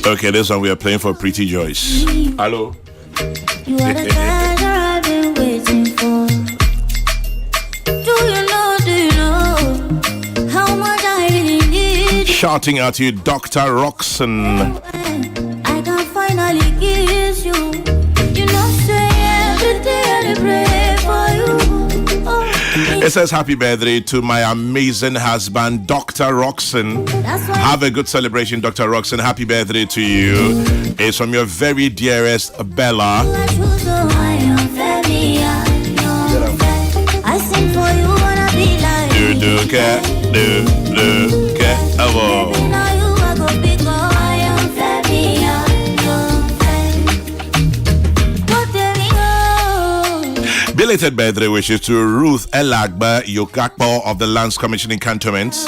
Okay, this one we are playing for Pretty Joyce. Hello. You are the treasure I've been waiting for. Do you know how much I really need? Shouting at you, Dr. Roxanne. I can finally kiss you. You know, say every day I pray for you. Oh, it says happy birthday to my amazing husband, Dr. Roxanne. Have a good celebration, Dr. Roxanne. Happy birthday to you. It's from your very dearest Bella. I sing for you, wanna be like Do care. now you are go big, I am Belated birthday wishes to Ruth Elagba Yokakpo of the Lands Commission in Cantonments.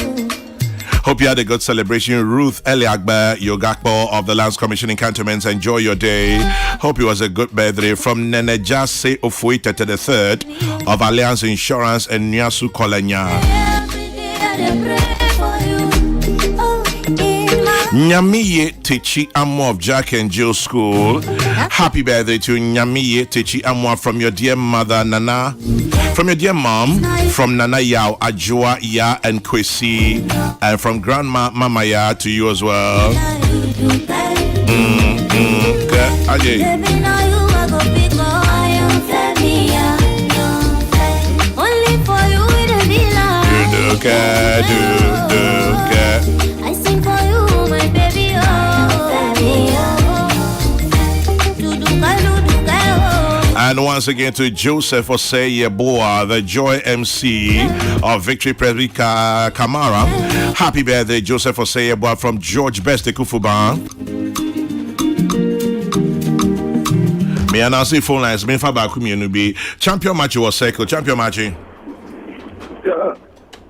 Hope you had a good celebration. Ruth Eliagba Yogakpo of the Lands Commission in Cantonments. Enjoy your day. Hope it was a good birthday. From Nene Jase Ofuita to the third of Alliance Insurance and Nyasu Kolanya. Nyamiye Techi Amwa of Jack and Jill School. Happy birthday to Nyamiye Techi Amwa from your dear mother Nana. From your dear mom, from Nana Yao, Ajua, Ya, and Kwesi, and from Grandma Mama Ya to you as well. I sing for you, my baby. And once again to Joseph Oseyeboa, the Joy MC of Victory Presby Kamara. Happy birthday, Joseph Oseyeboa from George Best Kufuban. Me and Nancy phone lines. Me for Bawku me be champion match was circle champion match.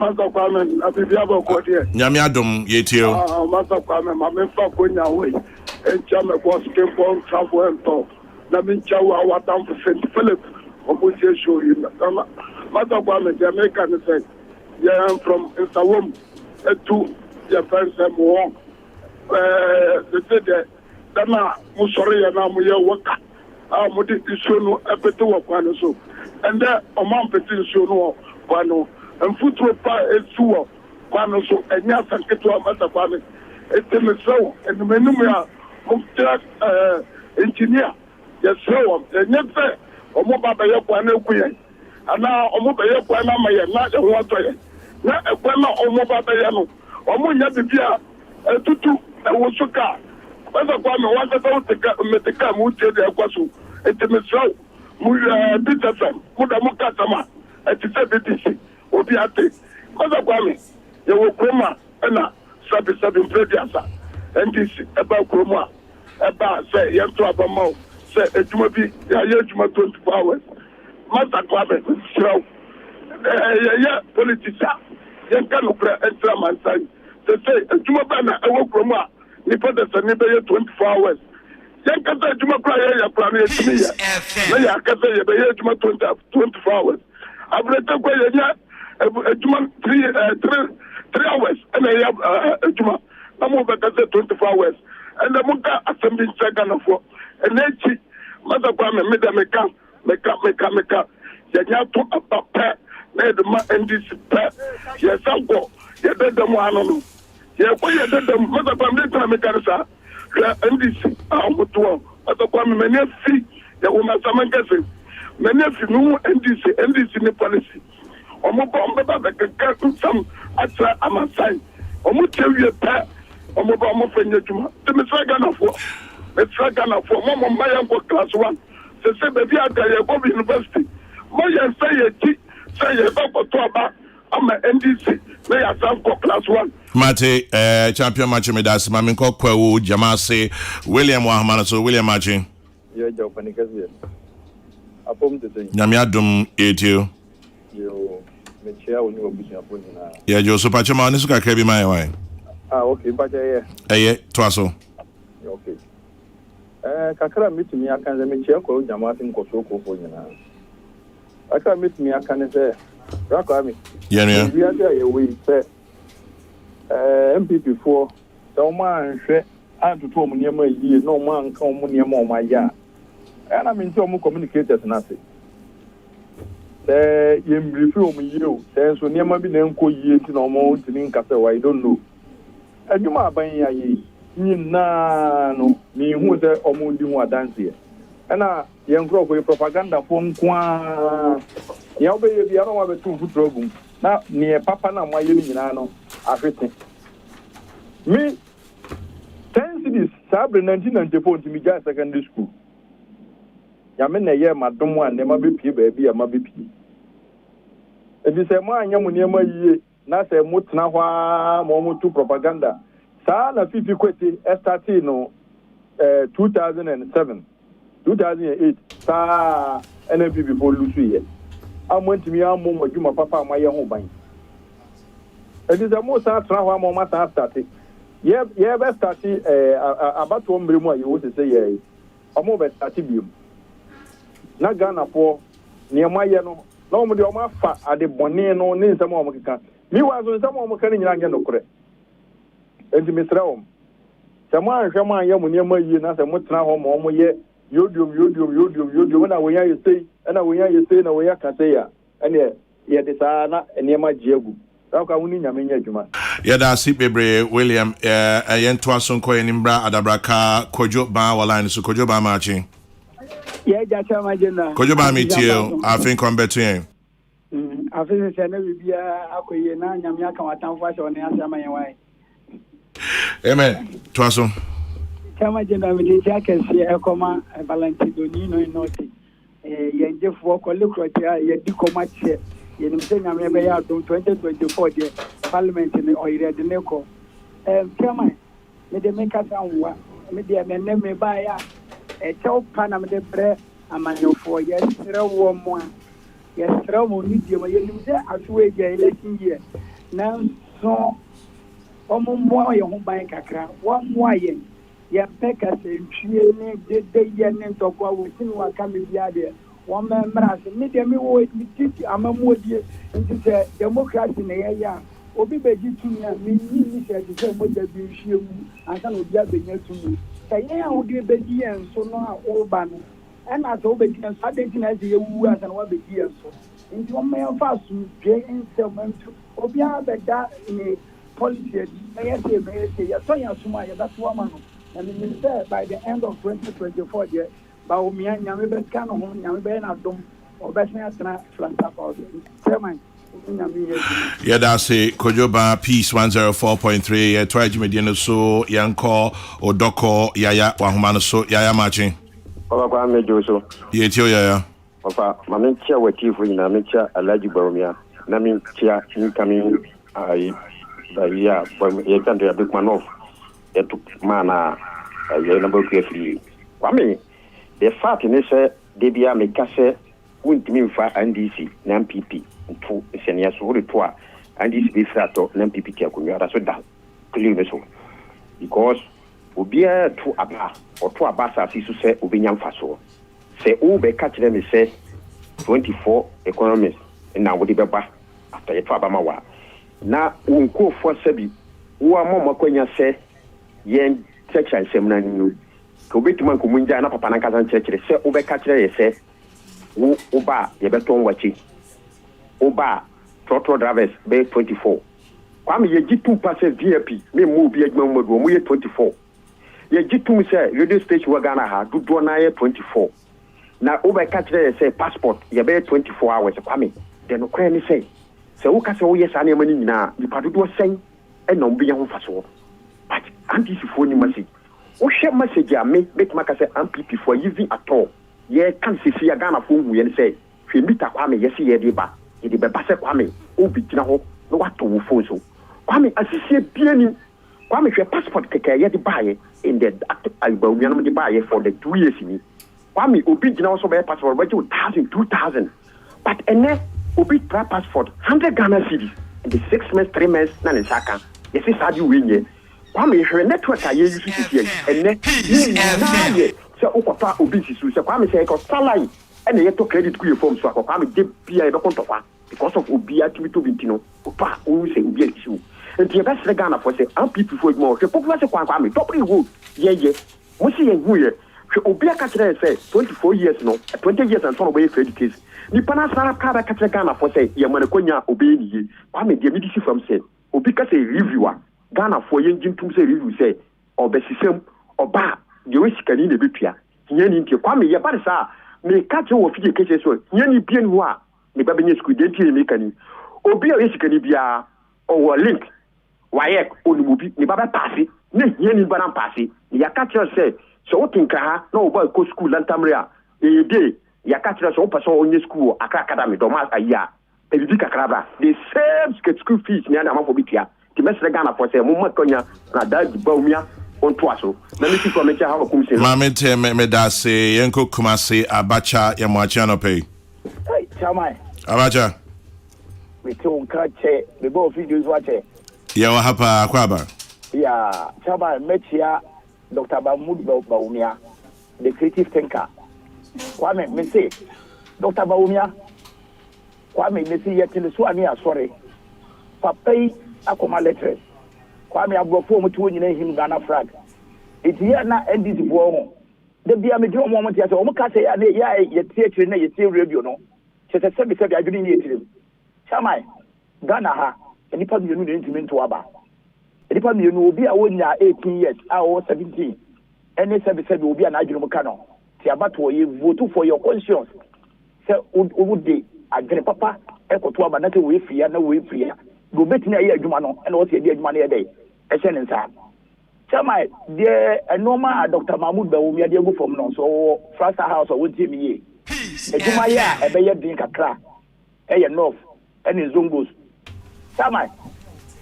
Master Kwame, I be able to go. Nyamiadum, Yetio. Master Kwame, my men for going away. And Chama was came from travel and talk. Naminchawa, what I'm for St. Philip, or which you show him. Master Kwame, Jamaican said, yeah, I'm from Insawum, to your friends and more. They said that, Dana, Musori, and I'm your worker. I'm with the issue, a bit of one so. And then, a month between Shono, Pano, and Futupa is two, Pano, so, and yes, and get to a Master Kwame. It's in the show, and the Menumia, engineer, yes, so, and yet, or more by your Pano, and now, or more by your Pano, not a water. Not a Pano or more by Yano, or more yet the Pia, a tutu, a Wosuka. Master Kwame, what about the Metica, which is the Aquasu, it's in the show. Peterson, Mudamukatama, at the CBTC, Obiate, Master Kwame, you will Kroma, and Sabi Prediasa, and this about Kroma, about say, Yan to Abamo, say, it will be Yajuma 24 hours. Master Kwame, show, politician, Yan Canopra, and Traman, they say, Jumabana, I will Kroma, Nipodas and Nibaya 24 hours. Yankasa Juma Prayer, Prayer, Yakasa, 24 hours. I've read the way, Juma 3 hours, and I have Juma, I'm over 24 hours. And the Muka assembly second of four. And then she, Mother Kwame, Meka, Yanyato, a pet, Nedma, and this pet, yes, I'll go. You did them one. Yeah, why you did them, Mother Kwame, Mekansa. NDC, Mother Kwame, many fee, the woman Samankasi, many of you NDC in policy. Or more bomb the some extra Amasai, or more tell you a pair, or more bomb of Juma. The Messiah for Mama Mayan class 1. They say, baby, I go to university. Moya say a doctor to about. I'm an NDC, may I have class 1. Mate, champion match me das Maminko Kwewu, Jamase, William Wahamana, so William Machi. Yeah, Japanicas here. Upon the thing. Yamiadum, you. You may share when you will be upon. Yeah, Joe Superchaman is going to carry my way. Okay, but Twasso. Okay. Kakara meet me, I can make share called Jamatin Kokrokoo for you now. I can meet me, I can say. Rakami. Yeah, we are there. We say MP4. So man, I to tell me near my year. No man come near my yard. And I'm in some communicators. Nothing. You refill me you. Then so near my be then call ye to no more to link after. I don't know. And you might buy ye. No, me who the Omundi who are dancing. And young girl with propaganda from Kwan. You obey the other one with 2 foot trouble. Now, near Papa, now my Yelino, everything. Me, 10 cities, Sabre 1994 to me, just secondary school. Yamen a year, Madame one, never be baby, a mabby. It is a man, young near my year, not a mutnawa, momo to propaganda. Sana 50 quetti, Estatino, 2007, 2008, Sa NMP before Lucy. I went to me, I'm my papa, my young home. It is a most attractive moment I started. Yeah, best started about 1 million. You would say, I'm over 30 billion. Not Ghana for near my yellow. Normally, my fat at the Bonino, names some more. Me was on some more carrying young correct. And to Mr. Rome. Someone, young near my year, not a much now home, yet. You do, when I wear you say, and I wear you say, no way I can say, and yet it's and near my Jago. How can we name you? Yeah, that's it, baby, William. I am Twasso Coenimbra, Adabraka, Kojo Ba, line, so Kojo Ba marching. Yeah, that's my general. Kojo Ba meet you, I think I'm better. I think it's a be a Koyana, Yamaka, town fashion, and answer my way. Amen. Twasso. Kama jenda mjija kesi ekoma Valentino Nino inoti yenje fo ko lekrotia ye dikoma che ye nimse nyame be ya 2024 de parliament ni oyire de neko kama me de meka sanwa me de me ba ya chew pana me de bre amanyofo ye sere wo mo ye sere mo ni de mo ye nimse asuwe je election ye nanso ɔmo mmoa yɛ ho ban kakra wɔmmoa yɛn yɛpɛ kasɛntwie ne dedeyɛ ne ntɔkwa wɔsi ne waka me bia deɛ wɔmmɛmmra ase me deɛ mewɔ titi amammuodie nti sɛ democracy na yɛyɛ a obi bɛgye tumi a menyi ni sɛ te sɛ mogya bi nhwie mu ansa na obi abɛnya tumi sɛ yɛn a wode bɛdi yɛn so no a woba no ɛna sɛ wobɛdi yɛn so adɛn nti na ɛsɛ yɛwuwu ansa na woabɛdi yɛn so nti wɔmma yɛmfa asomdwe nsɛm nto obiara bɛda ne policy adi ɛyɛ sɛ yɛsɔ yɛn asom a yɛbɛto ama no na menim sɛ by the end of 2024 deɛ Bawumia nyame bɛka no ho nyame bɛyɛ n'adom ɔbɛsen atena flantapa sɛman Yadase Kojoba Peace 104.3 Yɛtoa adwumadie no so yɛnkɔ Odɔkɔ Yaya Wahomano so Yaya Machi Papa kwa mejo so Yɛtio Yaya Papa mamentia watifu ina mentia Alhaji Bawumia na mentia incoming ya yekanto ya Bigmanoff yetu mana ya number free kwa me the fact is say debia me kase wuntimi mfa NDC na MPP to senia so re to a NDC be frato na MPP ti akonwa da so da clear so because obia to aba or to aba sa si so say obenya mfa so say o be ka kire me say 24 economists na wo de beba after ye to aba ma wa na unko fo sabi wo amoma kwanya say yen section semna ni ko betima ko munja na papa na kasa nkyerɛkyerɛ sɛ wobɛka kyerɛ yɛ sɛ wo oba yɛbɛtɔn wachi oba trotro drivers be 24 kwame yɛgyi 2% VIP me mu bi adwuma mu do mu yɛ 24 yɛgyi tum sɛ radio station wa Ghana ha dodoɔ na yɛ 24 na wobɛka kyerɛ yɛ sɛ passport yɛbɛyɛ 24 hours kwame de no kwan ni sɛ wo ka sɛ wo yɛ saa nneɛma no nyinaa nipa dodoɔ sɛn ɛna wo bɛnya ho fa so but anti-sifo ni message o share message a me maka say MPP for using at all ye kan sisi ya Ghana fo hu ye say hwe mita kwa me yesi ye de ba ye de beba se kwa me obi gina ho no wato wo fo so kwa me asisi bia ni kwa me hwe passport keke ye de ba ye in the Bawumia no de ba ye for the 2 years ni kwa me obi gina ho so be passport ba je 2000 but ene obi tra passport 100 Ghana cedis in the 6 months 3 months na ne saka yesi sadi we nye kwame hwe network a yesu sisi enne ni se okota obi sisu se kwame se ko salary ene yeto credit ku ye form so kwame de bia e be kontofa because of obi atimi to bintino opa o se obi sisu enti e be sre Ghana for say MPP for mo hwe popular se kwame top reward ye mo se ye hu ye hwe obi aka kire say 24 years no 20 years and son obi credit case ni pana sara ka ba ka kire Ghana for say ye man konya obi ni ye kwame de me disi from say obi ka say reviewer Ghana for yenjin tum say review say obesisem oba de we sikani na betua hiani ntie kwame ye ba sa me ka che wo fie kese so hiani bien ho a me ba benye school de tie me kani obi a we sikani bia o wo link wayek onumubi ne ba ba passe ne hiani ba na passe ya ka che say so wotinka ha na o ba ko school lantamre a e de ya ka che so o person onye school Accra academy do ma aya e bi kakra ba the same school fees ne na ma fo bitia mesre Ghana for say mo makonya na Alhaji Bawumia on toaso na me ti comment ha okum se Mamente me da se yenko kumase Abacha ya mwachi anope Chamai Abacha we to nkache me bo videos wache ya wa hapa kwaba ya Chamai mechia Dr. Bawumia the creative thinker kwame me say Dr. Bawumia kwame me say yetile so ani asore papai akoma letters kwame abrofo mo to nyina him Ghana flag etiya na NDC bo ho de bia me di omo mo tia se omo ka se ya ye tie na ye tie radio no se se be adwini ni etire chamai Ghana ha enipa mienu na ntimi aba enipa mienu obi a wonya 18 years a wo 17 ene se obi a na adwini mo ka no ti abato ye vote for your conscience se o de adwini papa ekoto aba na se we fia na we fia go betini ayi adwuma no ene wo se di adwuma na ye dey e hye ne nsa chama de enoma Dr. Mahmoud Bawumia de go from no so Frasa House o wontie mi ye adwuma ya e be ye din kakra e ye north ene zongos chama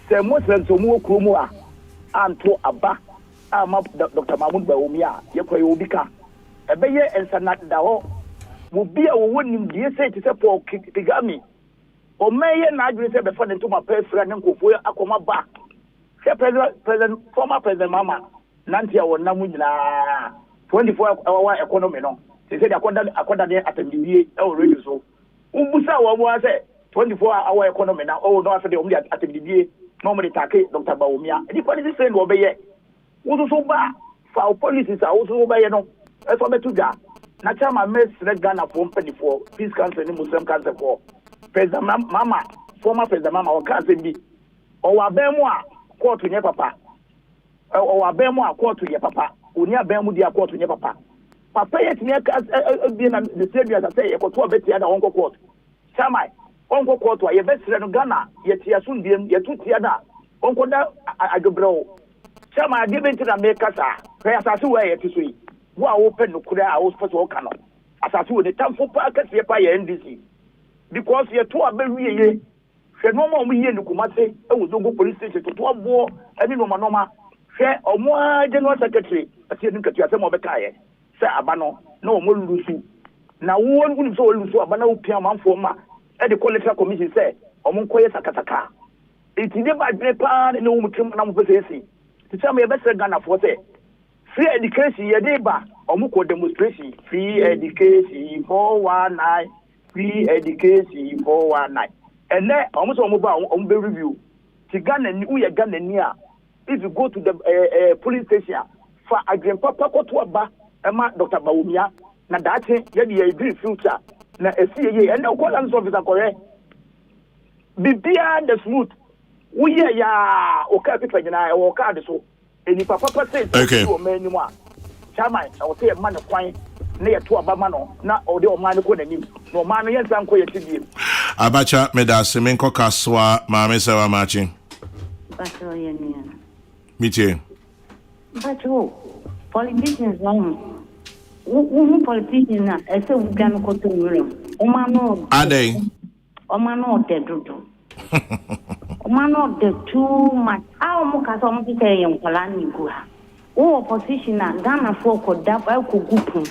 se Muslim so mu okromu a anto aba ama Dr. Mahmoud Bawumia ye koy obi ka e be ye ensa na da ho mo bia wo wonim die se ti se Paul Kigami o meye na adwene se be fa ne to ma pefra ne nkofo akoma ba se president former president mama nanti a wona mu nyina 24 hour economy no se se akoda ne atambiwie e o radio so ubusa wo mo ase 24 hour economy na o no ase de o mu atambiwie no mo de take Dr. Bawumia ni kwa ni se no be ye wo so ba fa policies a wo so ba ye no e so betu ga na chama mesre Ghana for mpanyfo peace council ni Muslim council for president mama former president mama o ka se bi o wa ben mu a court nye papa o wa ben mu a court nye papa oni aben mu dia court nye papa papa yet me ka bi na the same as say e ko to betia da onko court chama onko court a ye besre no Ghana ye tia so ndiem ye tu tia da onko da agbrewo chama de benti na me kasa pe asase wa ye ti so yi wo a wo pe no kura a wo so o kano asase wo ne tamfo pa kase pa ye NDC because ye to abewie ye hwe no ma o ye no kumase e wo zogo police station to abo ani no ma hwe o mo general secretary ati ni katu asem obeka ye se abano na o mo lusu na wo wonu so lusu abana wo pia manfo ma e de political commission se o mo nkoye sakataka iti de ba dre pa ne wo mutim na mo pese esi ti chama ye bese Ghana for say free education ye dey ba omuko demonstration free education 419 free education 419 and then omuso omuba ombe review ti Ghana ni uye Ghana ni a if you go to the police station for agren papa koto aba ema Dr. Bawumia na dache ye dey agree future na esi ye and then call land officer correct bibia the smooth uye ya oka pipa nyina e oka de so eni papa say o mani mu a chama o say man kwan na ye to aba ma no na o de o man ko nanim no man no yensa nko ye tidie abacha medase menko kaswa maame sewa machi bacho ye ni mitie bacho politicians one politician na ese ugan ko to nwere o ma no adey o ma no de dodo man of the too much. Our muka so much say young Polani go. Oh, opposition Ghana for could dap group.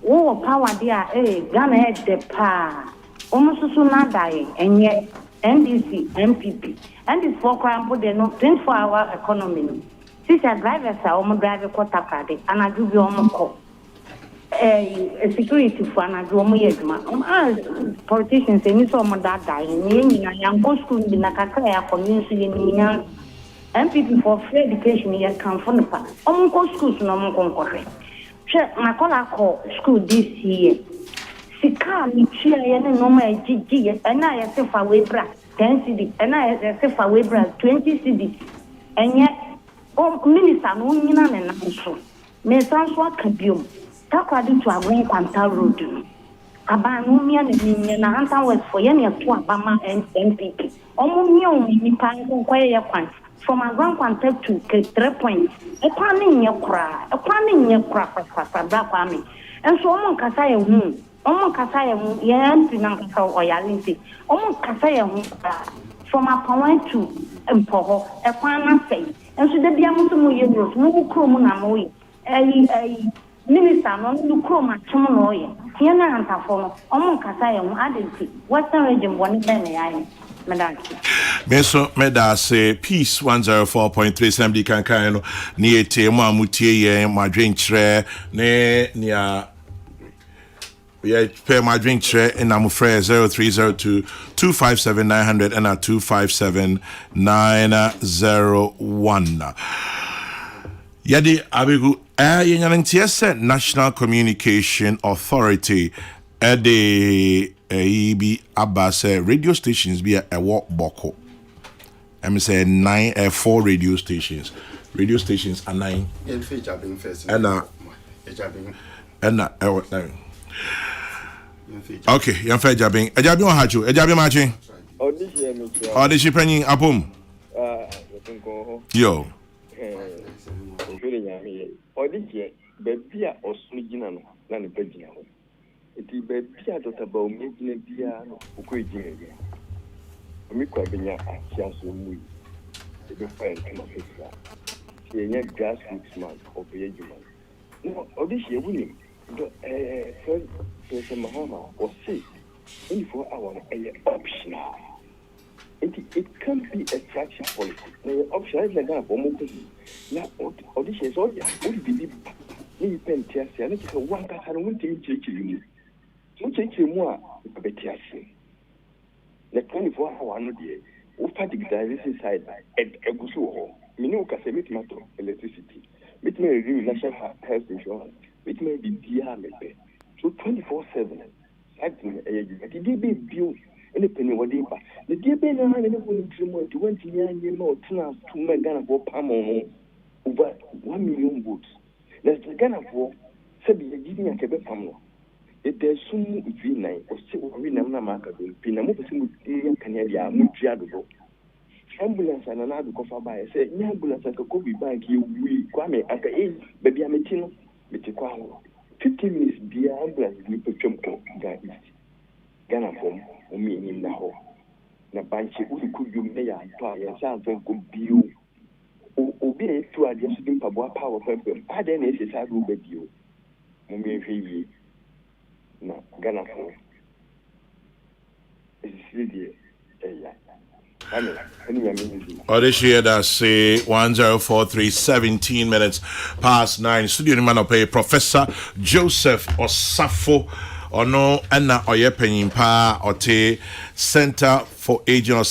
Oh, power there, Ghana had the power. Almost soon not dying, and yet NDC, MPP, and this for crime put the 24-hour economy. Sister drivers are almost driving quarter party, and I do your call. A security for an adromo politicians and so much that dying. Young go school in Nakaka community in MPP for free education here come from the past. Go schools no more. My call school this year. Sika me chia yen no my GG and I say for Webra 10 CD and I say for Webra 20 CD. And yet minister no nyina na so. Me sanso akabiom. Takwadi to a green quanta road. Abanumia na Hunter West for Yenia to Abama and MPP. Omumio Nipa Kwaya Kwan from a grand quanta to 3 points. A planning your cry, for Black Army. And so on Kasaya Moon, Omo Kasaya Yan Pinaka or Yalinti, Omo Kasaya from a point to Empoho, a final say. And so the Diamumu Yellows, no Kromunamoi, a minister no lukro ma chum no ye tie na antafo no omo kasa ye mu adenti western region boni ben ya madam meso medase peace 104.3 SMD kan no ni etie mu amutie ye madwenkyerɛ ne nia ye pe madwenkyerɛ na mu frɛ 0302 257 900 and 257 901 yadi abegu yenyantiese National Communication Authority ede bi abase radio stations bi e wo Bawku. I'm say 4 radio stations are 9 and okay yan fe jabin o hachu ejabin machi audition penny apom yo Odije bebia osujina no na ne bagina ho eti bebia Dr. Bawumia gina bia no okogina bia omikwa benya akia so mu ebe fine kama fesa ti enya grassroots man obe juma no odije wuni do first mahama o say 24 hour optional It can't be a structure policy. The option is like that for more. Now, auditions, all would be the Pentias, and it's a one that I don't take you. So take you more, Betias. The 24-hour no day, who fatigue the side at Egusu, Minuka, matter electricity, which may review national health insurance, which may be diameter. So 24/7, the DB built any penny what they buy. The DB and I never went to 20 years more to Megana for Pamo over 1 million votes. There's the Ghana for said the giving a Quebec Pamo. It is soon V9 or still Vinamna Market, Pinamu Canada, Mutriado. Ambulance and another cover by say, ambulance and Kobe Bank, you will Kwame at the age, baby Ametino, Mitiquao. 15 minutes, the ambulance will put Chumko, Ghana from me in the hall. Nabanchi, who could you may apply and something could be you. Obey to adjust the power purpose. I then is a sad with you. Mummy, no, Ghana from it's really Odishia that say 1043 17 minutes past 9. Studio man pay Professor Joseph Osafo Ono Anna Oyepenyin Pa Ote Center for Aging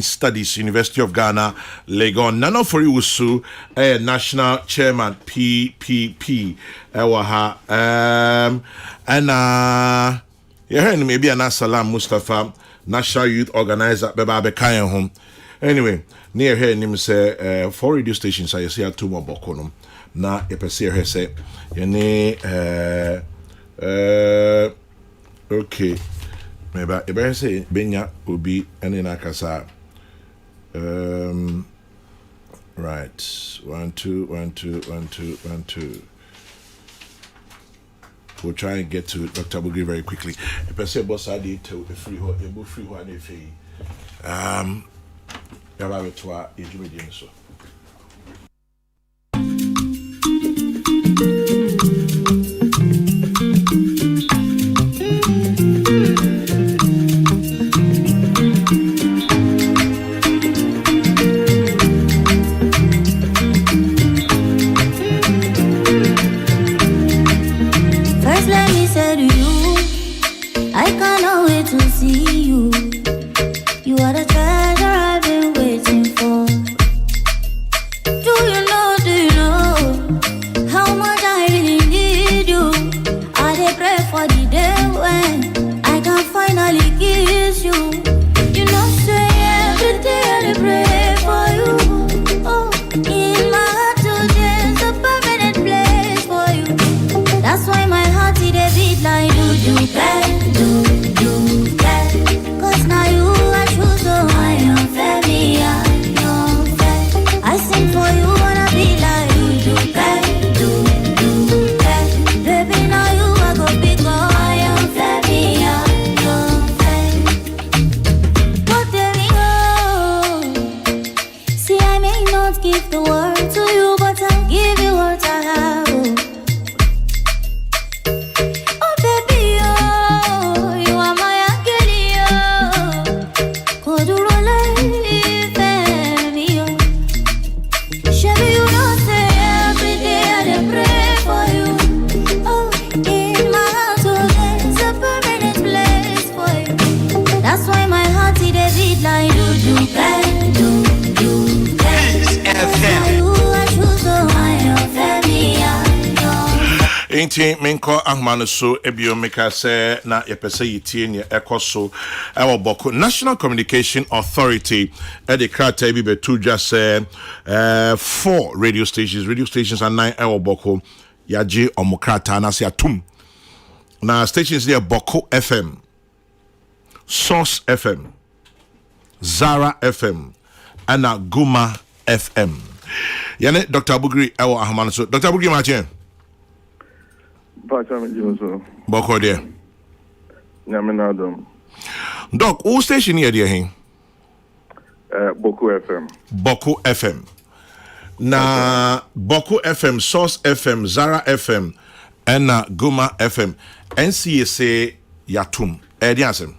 Studies, University of Ghana, Legon. Nano Fori Usu, National Chairman PPP. Ewaha Anna maybe Anna Salam Mustafa, National Youth Organizer, Beba Bekayan home. Anyway, near here, name say 4 radio stations. I see 2 more bokonum. Na epese here say, yene okay. Maybe say Benya Ubi and in Akasa. Right. 1 2 1 2 1 2 1 2. We'll try and get to Dr. Bugri very quickly. If I say boss I did to a free one if he to a so. Minko Ahmanu so ebio meka se na yepese yitie ne ekoso ewo Bawku National Communication Authority e de krata bi betu dwa se 4 radio stations and 9 ewo Bawku yaje omokrata na se atum na stations there Bawku FM, Source FM, Zara FM and Guma FM. Yane Dr. Bugri ewo Ahmanu so Dr. Bugri Martin Bawku there. Doc, who station here there? Bawku FM. Bawku FM. Na Bawku FM, Source FM, Zara FM, and Guma FM. NCSA Yatum. Ediasem.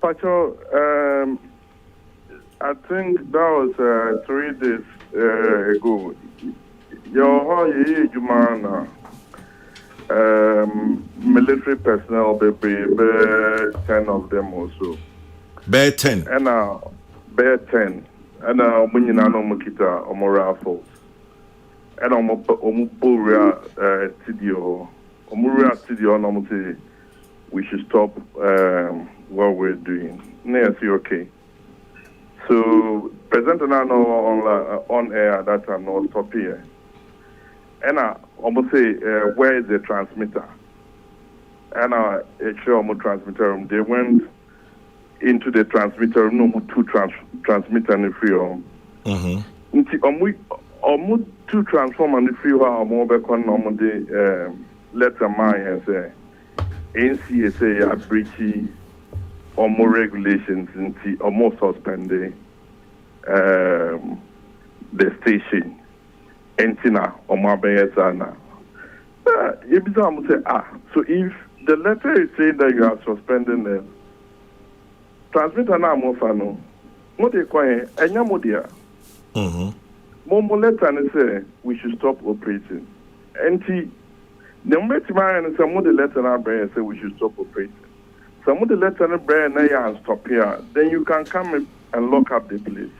Pacho, I think that was 3 days ago. Your Jumana, military personnel, be 10 of them also. Bear 10. And bear 10. And Munina no Mukita, Omora Falls. And Omuria Tidio. Omuria Tidio, no, we should stop what we're doing. Yes, you okay? So, present now on air at that time, no stop here. And I almost say, where is the transmitter? And I show my transmitter room. They went into the transmitter room, no two transmitter in the free room. Two transformer in the free room, more back on the letter mine and say, NCSA are breaching or more regulations or more suspending the station. Entina or Mabayasana. So if the letter is saying that you are suspending the transmitter now more fano, what they call it, Enyamodia. More letter and say we should stop operating. And the and some of the letter and brand say we should stop operating. Some of the letter and brand and stop here, then you can come and lock up the place.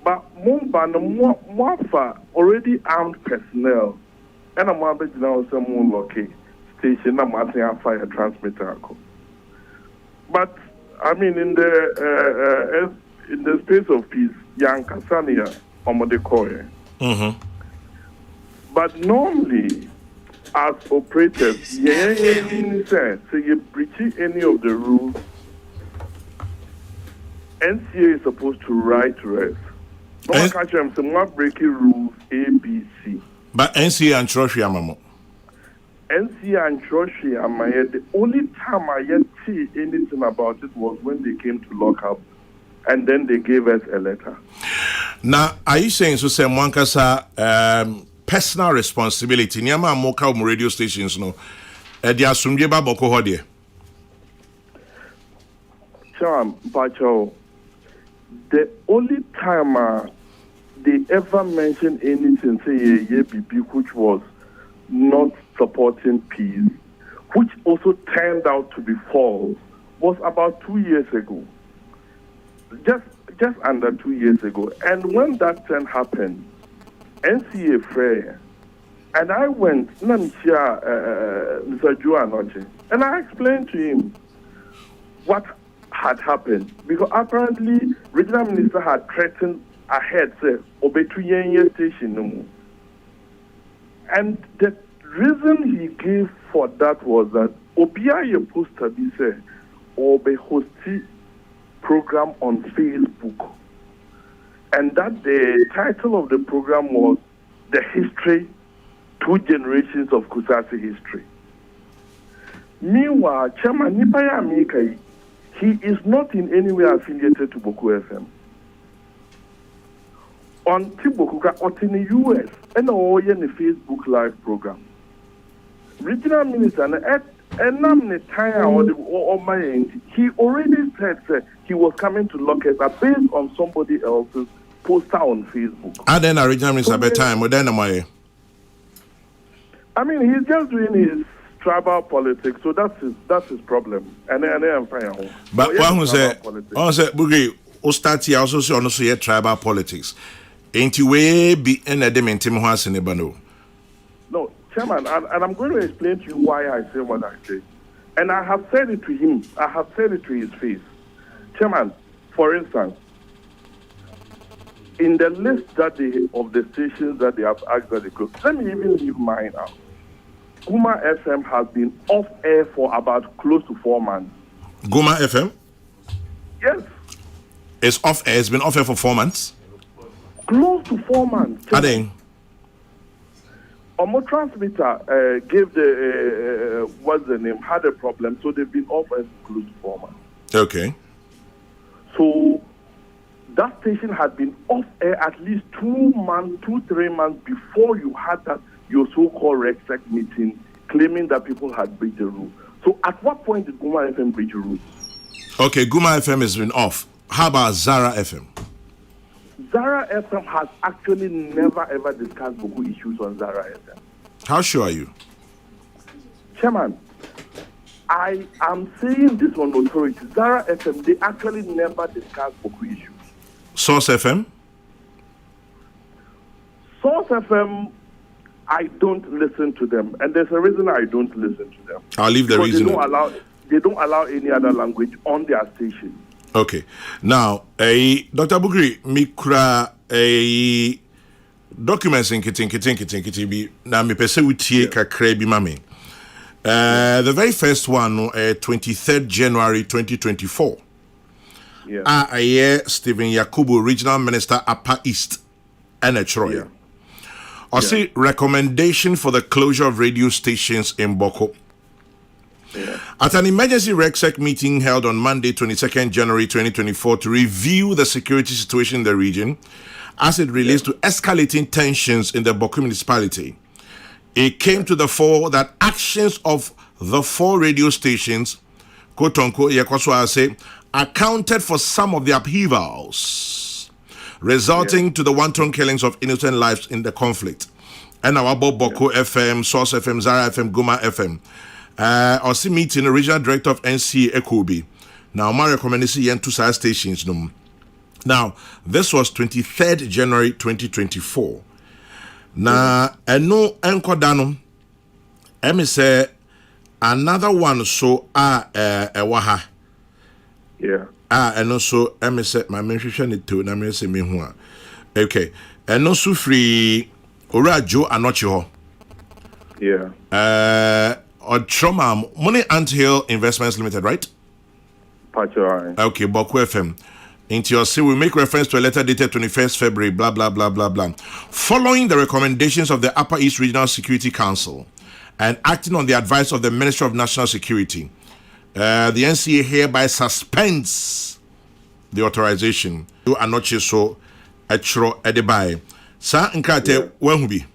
But more for already armed personnel, and I'm now some more lucky station. I'm asking a fire transmitter. But I mean, in the space of peace, young Kasania Omodekoye. But normally, as operators, say you breach any of the rules, NCA is supposed to write rest. No one catch them some breaking rules A, B, C. But NCA and Troshia Mamo. NCA and Troshia, the only time I yet see anything about it was when they came to lock up, and then they gave us a letter. Now, are you saying so? Say Mwankasa personal responsibility. Nyama moka radio stations no. They are sumje ba boko hodie. Cham, Pacho. The only time they ever mentioned anything, say BB, which was not supporting peace, which also turned out to be false, was about 2 years ago. Just under 2 years ago. And when that turn happened, NCA Freya, and I went, Mr. Joanoche, and I explained to him what had happened, because apparently regional minister had threatened ahead, say, Obetuyenye station no more. And the reason he gave for that was that Obiaye poster be say Obe hosti program on Facebook, and that the title of the program was The History, 2 Generations of Kusasi History. Meanwhile, Chairman Nipaya Amikai, he is not in any way affiliated to Bawku FM. On Tibokuka, or in the US, and all in the Facebook Live program. Regional Minister, and he already said he was coming to lock us up based on somebody else's poster on Facebook. And then original Minister by time, but then I mean, he's just doing his tribal politics, so that's his problem. And I'm fine. But one who said, Bugi, Ostati also say on also tribal politics. Ain't you way be in a dementim house in Ebano? No, Chairman, and I'm going to explain to you why I say what I say. And I have said it to him. I have said it to his face. Chairman, for instance, in the list that of the stations that they have asked that they close, let me even leave mine out. Guma FM has been off air for about close to 4 months. Guma FM? Yes. It's off air. It's been off air for 4 months. Close to 4 months. Adding. Omo transmitter gave the what's the name, had a problem, so they've been off air for close to 4 months. Okay. So that station had been off air at least 2 months, 3 months before you had that your so-called RECSEC meeting claiming that people had breached the rule. So at what point did Guma FM breach the rule? Okay, Guma FM has been off. How about Zara FM? Zara FM has actually never ever discussed Bawku issues on Zara FM. How sure are you? Chairman, I am saying this on authority. Zara FM, they actually never discussed Bawku issues. Source FM? Source FM, I don't listen to them, and there's a reason I don't listen to them. I'll leave the reason. They don't allow any other language on their station. Okay. Now, Dr. Bugri, mikra documents in kitin bi na me pese utie kakra bi mame. The very first one, 23rd January 2024. Yeah. Stephen Yakubu, Regional Minister, Upper East, and Troy. Yeah. I see recommendation for the closure of radio stations in Bawku. Yeah. At an emergency RECSEC meeting held on Monday, 22nd January 2024, to review the security situation in the region as it relates to escalating tensions in the Bawku municipality, it came to the fore that actions of the 4 radio stations, quote unquote, accounted for some of the upheavals resulting to the wanton killings of innocent lives in the conflict. And our Bawku FM, Source FM, Zara FM, Guma FM. I see meeting the regional director of NCA Ekobi. Now, my recommendation is 2 side stations. Now, this was 23rd January 2024. Now, no enkodano. I say another one so waha. Yeah. And also I say my mention it to na me say me ho. Okay. And also free Orajo anochi ho. Yeah. Or trauma Money Ant Hill Investments Limited, right? Okay, Bawku FM. Into your say we make reference to a letter dated 21st February, blah blah blah blah blah. Following the recommendations of the Upper East Regional Security Council and acting on the advice of the Ministry of National Security, the NCA hereby suspends the authorization to anoche so etro edibai. Sa nkate wenhubi.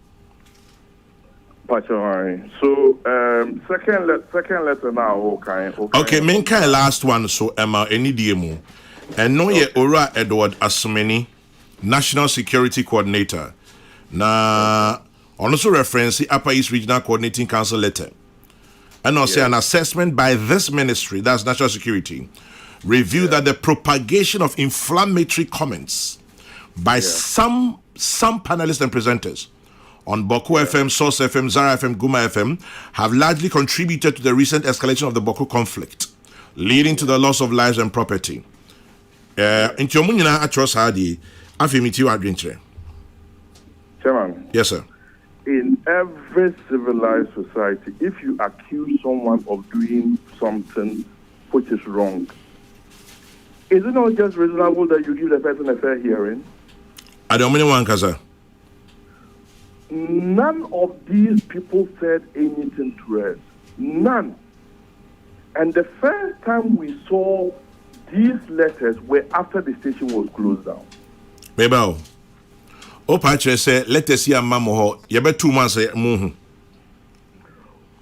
So second letter now. Okay, main kind last one. So Emma any demo, and no ye Ora Edward Asumeni, National Security Coordinator. Na also reference the Upper East Regional Coordinating Council letter, and also an assessment by this ministry, that's National Security, reviewed that the propagation of inflammatory comments by some panelists and presenters on Bawku FM, Source FM, Zara FM, Guma FM have largely contributed to the recent escalation of the Bawku conflict, leading to the loss of lives and property. Chairman. Yes, sir. In every civilized society, if you accuse someone of doing something which is wrong, is it not just reasonable that you give the person a fair hearing? I don't mean one, Kaza. None of these people said anything to us. None. And the first time we saw these letters were after the station was closed down. Bebao. Opache say, let us see a mammo. You bet 2 months. Omobe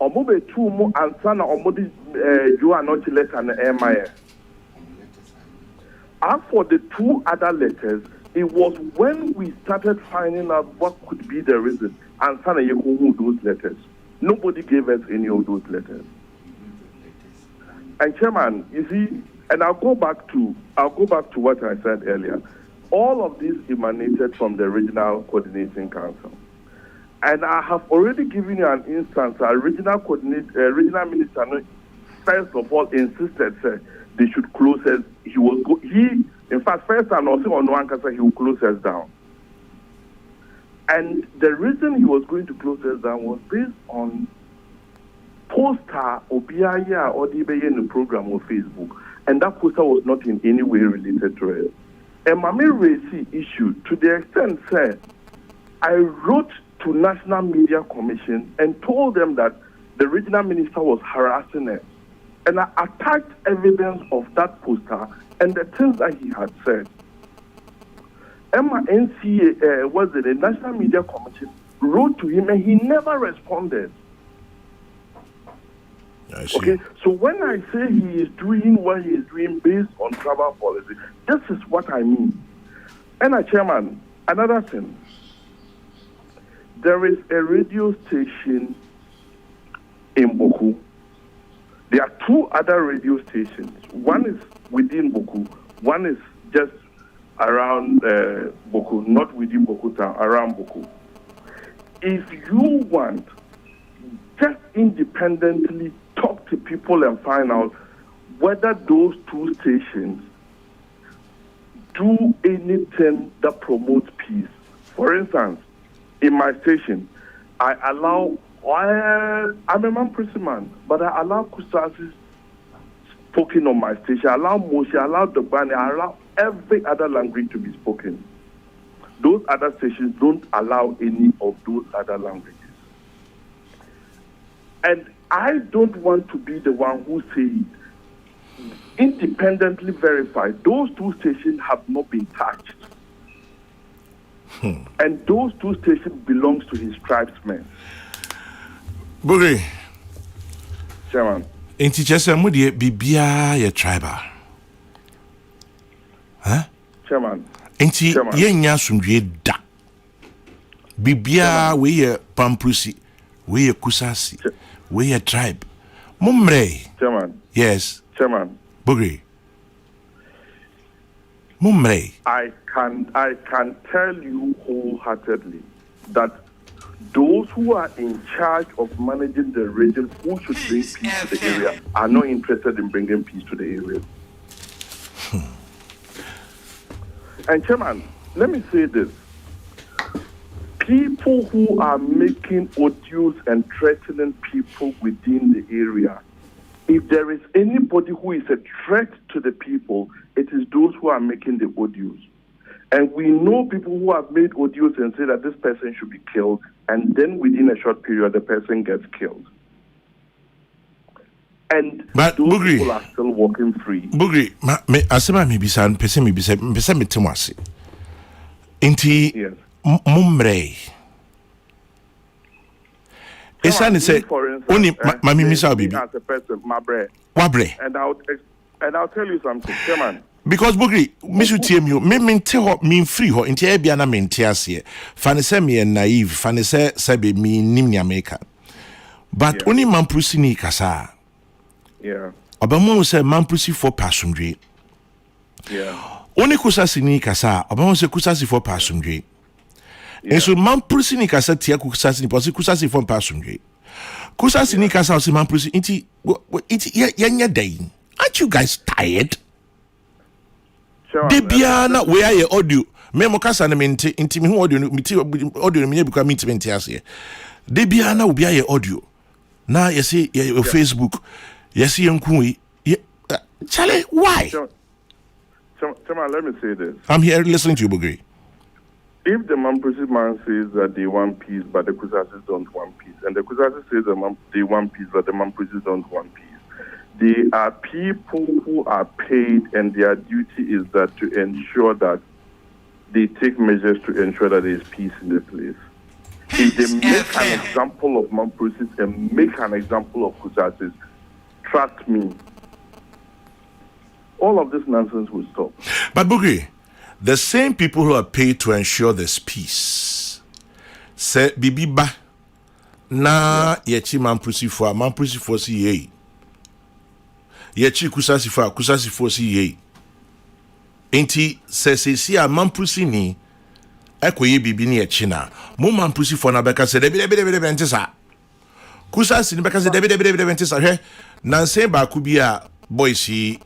2 months and son of Omodi Joanochi letter and MIA. As for the 2 other letters, it was when we started finding out what could be the reason and those letters. Nobody gave us any of those letters. And Chairman, you see, and I'll go back to what I said earlier. All of this emanated from the Regional Coordinating Council. And I have already given you an instance. Our regional minister, first of all, insisted that they should close us. In fact, first time also on one case, he will close us down. And the reason he was going to close us down was based on poster Obiaya or the program on Facebook. And that poster was not in any way related to it. And Mami Racy issue to the extent said, I wrote to National Media Commission and told them that the regional minister was harassing us. And I attached evidence of that poster and the things that he had said. NCA was the National Media Commission wrote to him and he never responded. I see. Okay, so when I say he is doing what he is doing based on tribal policy, this is what I mean. And Chairman, another thing, there is a radio station in Bawku. There are 2 other radio stations. One is within Bawku, one is just around Bawku, not within Bawku town, around Bawku. If you want, just independently talk to people and find out whether those 2 stations do anything that promotes peace. For instance, in my station, I'm a man-prison man, but I allow Kusasi spoken on my station. I allow Moshi, I allow Dobani, I allow every other language to be spoken. Those other stations don't allow any of those other languages. And I don't want to be the one who says, independently verified, those 2 stations have not been touched. And those 2 stations belongs to his tribesmen. Bugri. Chairman. In teachers, I'm with you, Bibia, your tribal. Huh? Chairman. Enti yenya sumdwe da. Bibia we ye Pamprusi, we ye Kusasi, we ye tribe. Mumre. Chairman. Yes. Chairman. Bugri. Mumre. I can tell you wholeheartedly that those who are in charge of managing the region, who should bring peace to the area, are not interested in bringing peace to the area. And Chairman, let me say this. People who are making audios and threatening people within the area, if there is anybody who is a threat to the people, it is those who are making the audios. And we know people who have made audios and say that this person should be killed, and then within a short period, the person gets killed. And but those Bugri, people are still walking free. Bugri, asema me bisa, pese me temwase. Inti Yes. Mumre. Esani say only mami misa bibi. As a person, my bre. Wabre. And I'll tell you something, Chairman. Because Bugri, misu tiem you, me te ho, me free ho, inti ebia na me ntiase. Fane se me naive, fane se be me nimni America. But only Mamprusi ni kasa. Yeah. Obama say Mamprusi for pasumdwe. Yeah. Only Kusasi ni kasa, Obama say Kusasi for pasumdwe. And so Mamprusi ni kasa tia Kusasi ni posi Kusasi for pasumdwe. Kusasi ni kasa say Mamprusi inti yanya day. Aren't you guys tired? Debiana where ye audio. Memo kasa na mente inti me audio audio me because me mente ase. Debiana ubia ye audio. Na you see your Facebook. You see Yankui. Charlie, why? Chama, let me say this. I'm here listening to you, Bugri. If the Mamprusi man says that they want peace, but the Kusasis don't want peace, and the Kusasis says they want peace, but the Mamprusis don't want peace, they are people who are paid, and their duty is that to ensure that they take measures to ensure that there is peace in the place. If they make an example of Mamprusis and make an example of Kusasis, trust me, all of this nonsense will stop. But Bugri, the same people who are paid to ensure there's peace say bibi ba na yechi Mamprusi for si ye. Yechi Kusasi for si ye. Enti se a Mamprusi ni ekoye bibi ni yechi na mo Mamprusi for na beka se debi ntisa. Kusasi ni beka se debi ntisa he na nse ba ku bi a boysi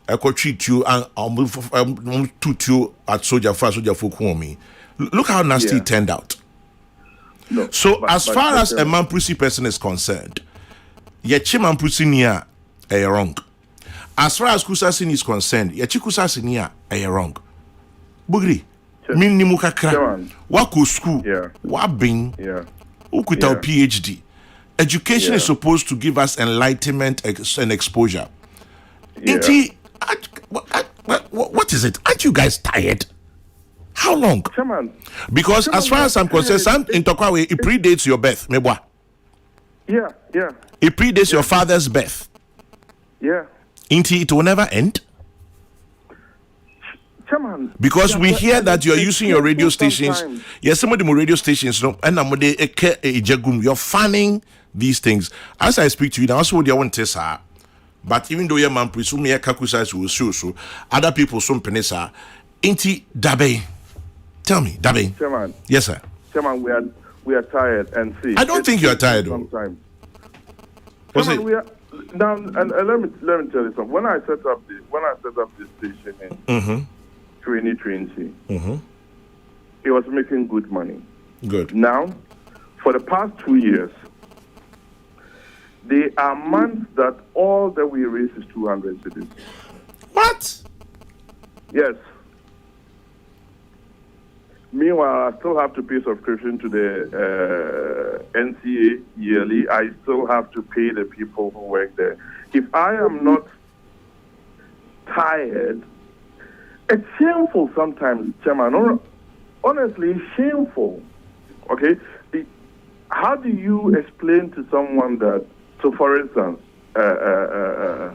eko treat you and toot you at soldier for me. Look how nasty it turned out. No, so as far as a Mamprusi person is concerned, yechi Mamprusi niya wrong. As far as Kusasi is concerned, yechi Kusasi niya wrong. Bugri, min ni mukakra, wako school, wabing, ukuta PhD. Education is supposed to give us enlightenment and exposure. What is it? Aren't you guys tired? How long? Come on. Because as far as I'm concerned, some in Tokwawe, it predates your birth. Mebwa. Yeah. It predates your father's birth. Yeah. It will never end. Chairman, Because we hear that you're using your radio stations. Sometimes. Yes, some of the radio stations, no, and you're fanning these things. As I speak to you, now also what you want to say. But even though your man presume your kakusas will so, other people some penisa. Inti Dabe. Tell me, Dabe. Chairman. Yes, sir. Chairman, we are tired and see. I don't think you are tired. Sometimes. What's Chairman, it? we are now, and let me tell you something. When I set up this station in 2020, it was making good money. Good. Now, for the past 2 years, there are months that all that we raise is 200 cities. What? Yes. Meanwhile, I still have to pay subscription to the NCA yearly. I still have to pay the people who work there. If I am not tired, it's shameful sometimes, Chairman. Honestly, it's shameful. Okay? How do you explain to someone that, so for instance, a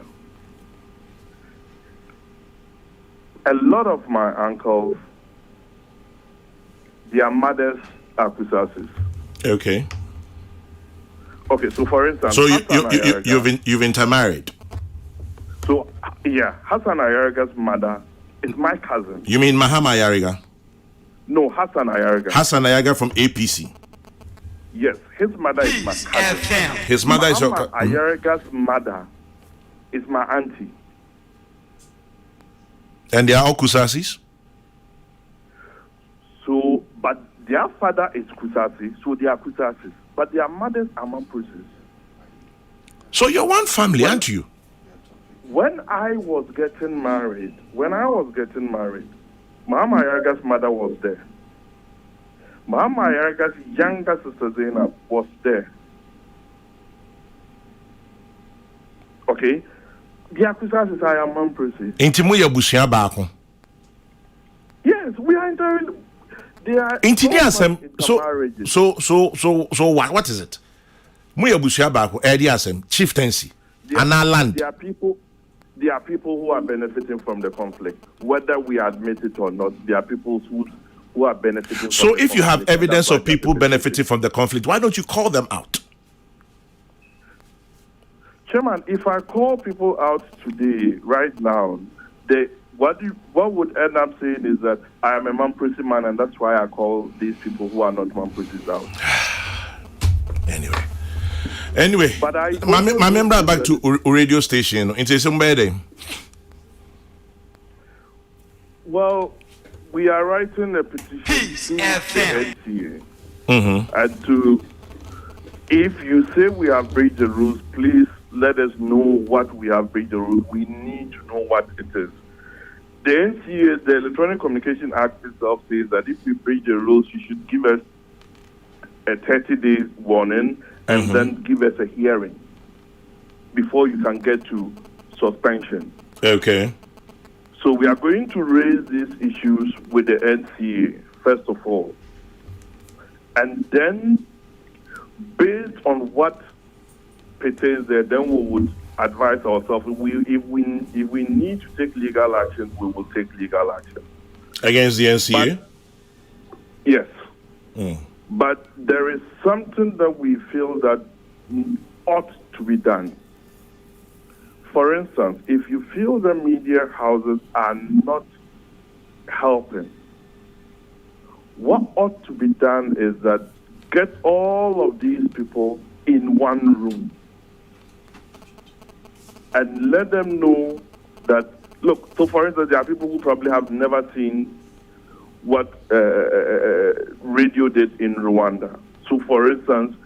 lot of my uncles, their mothers are Kusasis. Okay. Okay, so for instance, So you've intermarried. So yeah, Hassan Ayariga's mother is my cousin. You mean Mahama Ayariga? No, Hassan Ayariga. Hassan Ayariga from APC. Yes, his mother is my cousin. His mother is your cousin. Ayariga's mother is my auntie. And they are all Kusasis? So, but their father is Kusasi, so they are Kusasis. But their mothers are Mampusis. So you're one family, aren't you? When I was getting married, Mama Ayariga's mother was there. Mama Ayariga's younger sister Zainab was there. Okay? The Akusasis are Mampusis. Intimuya Busia Bako. Yes, we are entering. They are so what is it? Muya Busia Bako, Ediasem, chieftaincy, and our land. There are people who are benefiting from the conflict, whether we admit it or not. There are people who are benefiting. So, if you have evidence of people benefiting from the conflict, why don't you call them out? Chairman, if I call people out today, right now, what would end up saying is that I am a Mamprisi man, and that's why I call these people who are not Mamprisis out. Anyway, but my member back to radio station. It's somebody. Well, we are writing a petition to the NCA, and if you say we have breached the rules, please let us know what we have breached the rules. We need to know what it is. The NCA, the Electronic Communication Act itself, says that if we breach the rules, you should give us a 30-day warning and then give us a hearing before you can get to suspension. Okay. So we are going to raise these issues with the NCA, first of all. And then, based on what pertains there, then we would advise ourselves. If we need to take legal action, we will take legal action. Against the NCA? Yes. But there is something that we feel that ought to be done. For instance, if you feel the media houses are not helping, what ought to be done is that get all of these people in one room and let them know that, look, so for instance, there are people who probably have never seen what radio did in Rwanda. So for instance,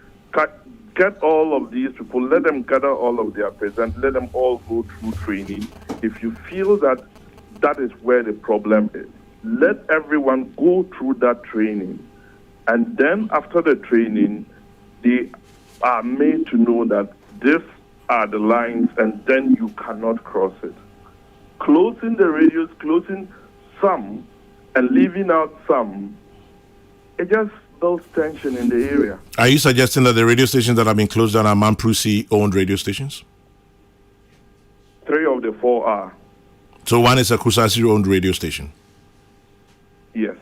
get all of these people, let them gather all of their presence, let them all go through training. If you feel that that is where the problem is, let everyone go through that training. And then after the training, they are made to know that these are the lines and then you cannot cross it. Closing the radios, closing some and leaving out some, it just built tension in the area. Are you suggesting that the radio stations that have been closed down are Mamprusi owned radio stations? 3 of the 4 are. So one is a Kusasi owned radio station. Yes.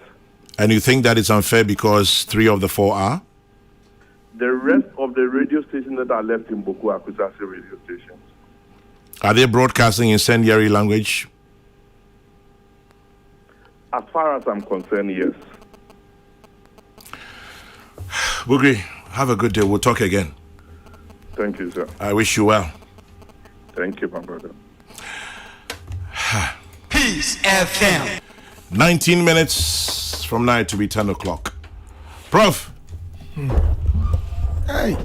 And you think that it's unfair because 3 of the 4 are? The rest of the radio stations that are left in Bawku are Kusasi radio stations. Are they broadcasting incendiary language? As far as I'm concerned, yes. Bugri, have a good day. We'll talk again. Thank you, sir. I wish you well. Thank you, my brother. Peace FM. 19 minutes from now to be 10 o'clock. Prof. Hey.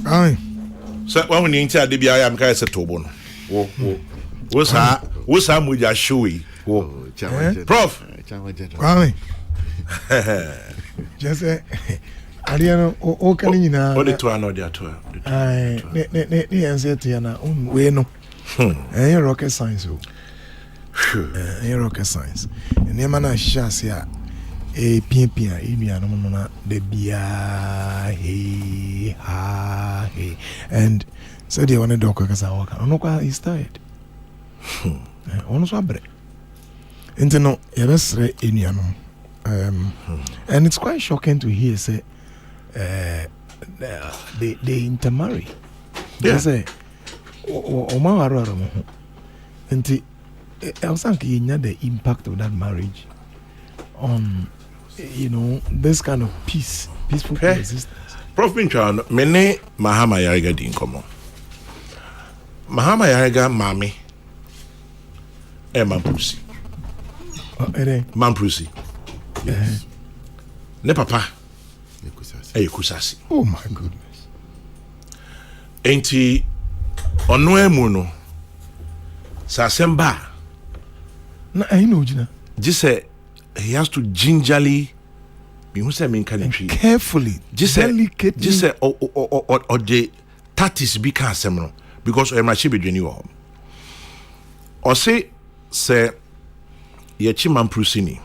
Aye. So when we need to be I am kind of tobo. What's that muja showy? Prof. Aye. Just Ariano o kanina. What the two are not there to. Aye. Ne answer tiana we no. Rocket science o. Rocket science. Ne mana shasia pia no na de bia he ha he and so they want to do kasa waka no kwa is tired ono so abre intino yebesre enuanom and it's quite shocking to hear say they intermarry. They say o ma waro mo nti I was thinking the impact of that marriage on this kind of peaceful coexistence. Prof Pinchan, mene Mahama Yariga din komo. Mahama Yariga mami Mamprusi. Mamprusi. Yes. Ne papa Kusasi. Oh my goodness. Enti ono emu no Sasemba. Na I know Gina. Just say he has to gingerly carefully, delicately. Just say or the tatis be can because I'm not between you all. Or say Yechi Mamprusini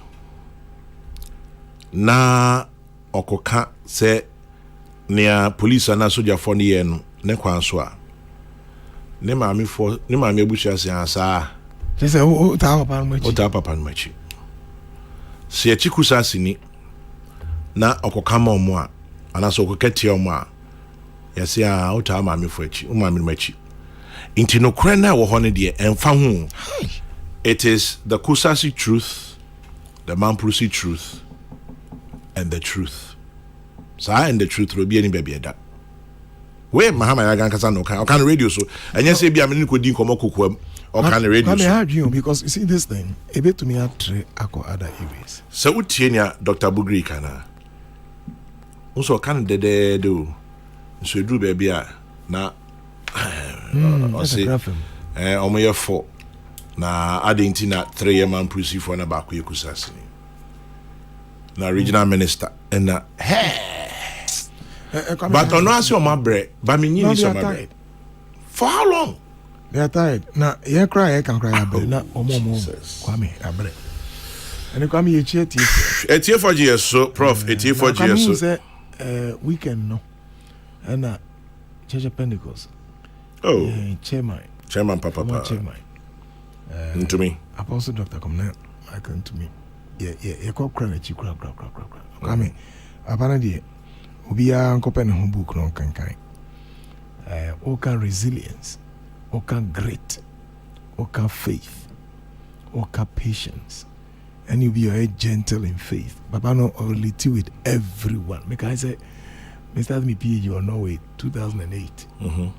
na okoka say near police and soldier for the end ne kwanswa ne maami ebucha se ansa just say o ta papa machi se Yechi Kusasi ni na okoka ma omo a anaso okoka tie omo a yesi a o ta maami fo echi o maami machi inti no kra na wo ho ne de emfa ho. It is the Kusasi truth, the Mamprusi truth, and the truth. So I and the truth will be any baby that. Where Mahama Yagan Kasano can radio so and yes, be a minute could Komoku or can radio. I heard you because you see this thing, a bit to me at other areas. So what Tienia Dr. Bugri kana also can de do so do baby na or say omo for na adentina 3 man Mamprusi for na Bawku Kusasi na regional minister and na but on us your mabre but me need some mabre for how long they are tired na ye cry can cry abre na omo kwame abre and kwame etie for GS so prof etie for GS so weekend no and Church of Pentecost chairman papa chairman to me Apostle Dr. Comna I come to me yeah call crane chikura kwame apana die obi a nkope ne ho book no kankan oka resilience oka grit oka faith oka patience and you be very gentle in faith papa no relate with everyone make I say me start me PhD on Norway 2008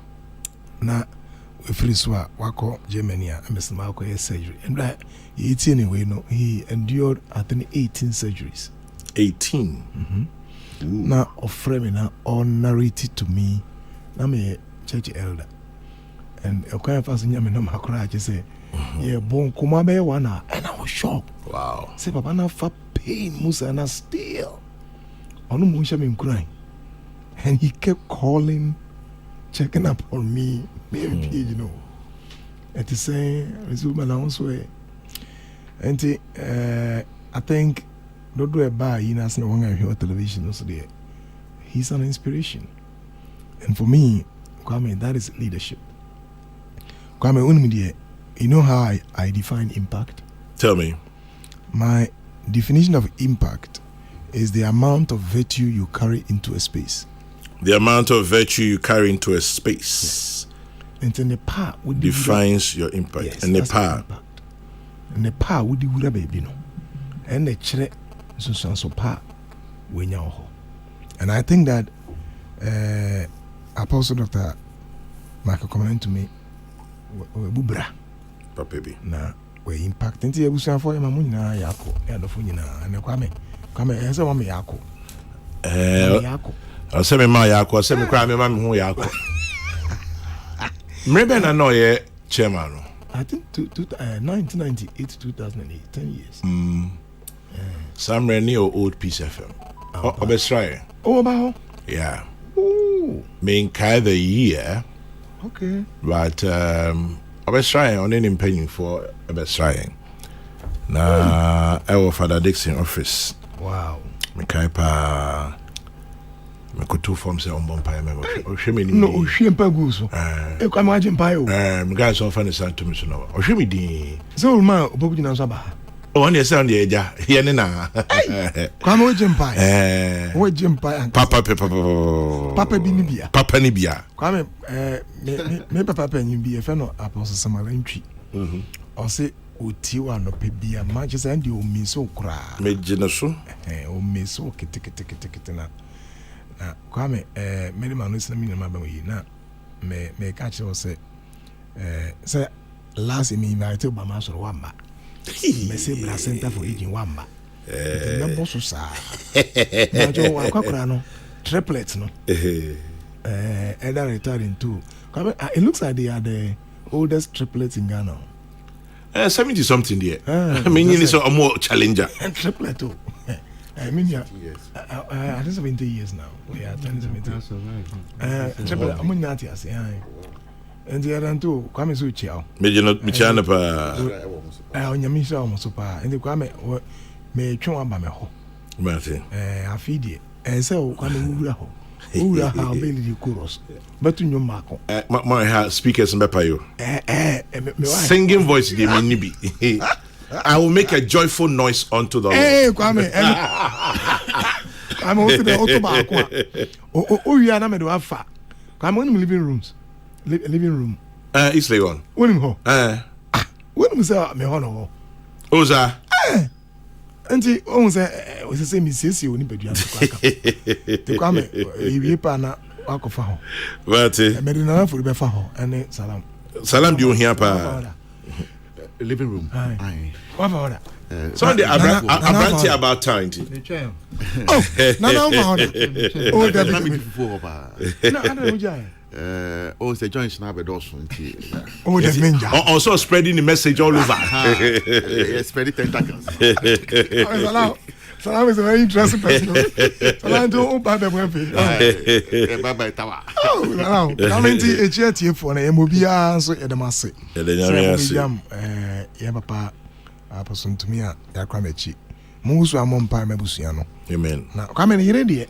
na free swa wako Germany amesema wako surgery and that anyway no he endured I think 18 surgeries 18 now offer me now all narrated to me na me church elder and a kind of person nyame no makora just say yeah bon kuma be one and I was shocked. Wow. Say papa na fa pain musa na still onu mu me crying and he kept calling checking up on me maybe you know and to say resume now so and I think don't do a bar, you know, when I hear television, also there. He's an inspiration. And for me, Kwame, that is leadership. Kwame, you know how I define impact? Tell me. My definition of impact is the amount of virtue you carry into a space. The amount of virtue you carry into a space. Yes. And then the power defines your impact. Yes, and the power. And the power would be baby no. And the chere so power when you're home. And I think that Apostle Dr. Michael commented to me, Bubra. Papabi. Na we impact into a busan for my munina yako, and the funina, and the Kwame, as a woman yako. I'll send me my yako, I'll send me crime, my who yako. Maybe I know ye chairman. I think 1998 to 2008, 10 years. Some new old Peace FM. Oh, best try. Oh, about? Yeah. Ooh. Mean kind the year. Okay. But I was trying on any paying for a best trying. Now, our Father Dixon office. Wow. Me kaipa. Me ko two forms on bonfire. No, she and Paguso. You can imagine Pio. Me guys on funny sound to me so now. She me di. So, ma, Bobina Saba. Oh, on your sound, yeah, here na. Come on, Jim Pie. What Jim Pie? Papa Nibia. Papa Nibia. Come, me Papa Nibia, fellow Apostle Samarinchi. Or say, Utiwa no Pebia, matches and you me so cry. Made Geneso? Oh, me so ticket. Come, many man listening to me, now, may catch or say, last me invited by Master Wamba. Messi Bra Center for Aging Wamba. The boss was triplets, no. Elder retiring too. It looks like they are the oldest triplets in Ghana. 70 something there. I mean, you are more challenger. And triplet too. I mean, yeah. I think 70 years now. We are 70. Triplet, I'm not here. And the other two, come so chill. Maybe not Michana On your mission almost pa. And the Kwame may try one by my home. Martin. I feed it. And so, Kwame Ura, how Billy the chorus. But in your Marco. My speakers and Bepayo. Singing voice, they may be. I will make a joyful noise unto the Lord. Hey, Kwame. I'm also the autobahn. Oh, you are not to have fat. Come on, living rooms. Living room. East Legon. When ho? When was me honor? Oza. And he owns was the same as you only bedroom. To come, you pana walk of her. But I made enough for the Befaho and Salam. Salam, do you hear pa? Living room. What about that? Sunday, I brought you about time. Oh, no, oh, that's not before. No, I don't know. Oh, it's a joint snap at also. Oh, that's ninja. Also spreading the message all over. Spreading tentacles. Salam is a very interesting person. Salam don't buy the weapon. Bye tower. Oh, no. Coming to a chair for an Mobia, so at the Massey. Papa, person to me, Yakramechi. Most are Mompa Mebusiano. Amen. Now, come in here, dear.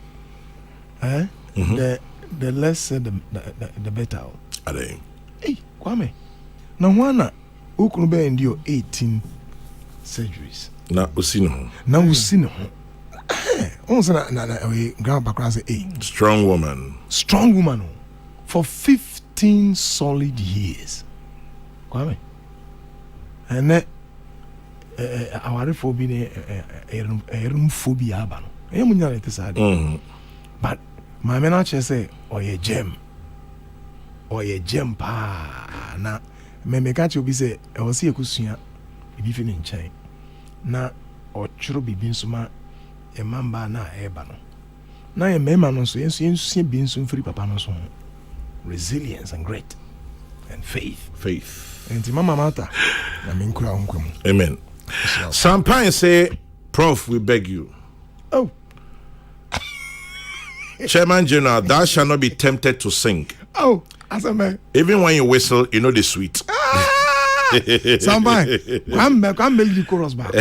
The less said, the better. Hey, Kwame. Now, one who could be endure 18 surgeries. Now, Usino. Now, Usino. Also, grandpa say, strong woman. Strong woman for 15 solid years. Kwame. And that our phobia, a room phobia. But my manager say, or a gem pa na me catch you be say I was see a kusia be feeling chain na or churu be bin suma e mamba na eba no na e mema no so yensu bin sum free papa no so resilience and great and faith and mama mata na me nkura onkwam. Amen. Some pine say, Prof, we beg you. Oh, Chairman General, thou shalt not be tempted to sing. Oh, as a man. Even when you whistle, you know the sweet. Somebody, come make the chorus back.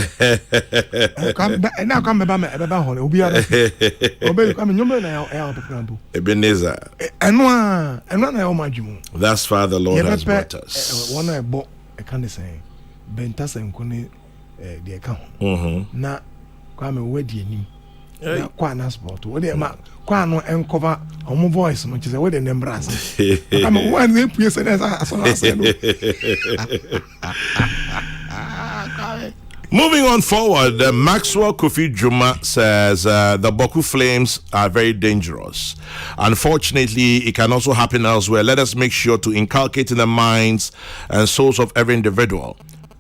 Now come back, hole. Obi ara. Obi come nyombe na ya opepranto. Ebenezer. Enwa na ya omadwum. That's far the Lord has brought us. One I bought a kind of saying, Bentasa and Kone, the account. Na kwame wedi enim. Na kwa na sport. Wedi ma kwa no encover omo voice no chise wedi nembras. Kwame one dey pue say as I said. Moving on forward, Maxwell Kofi Juma says the Bawku flames are very dangerous. Unfortunately, it can also happen elsewhere. Let us make sure to inculcate in the minds and souls of every individual.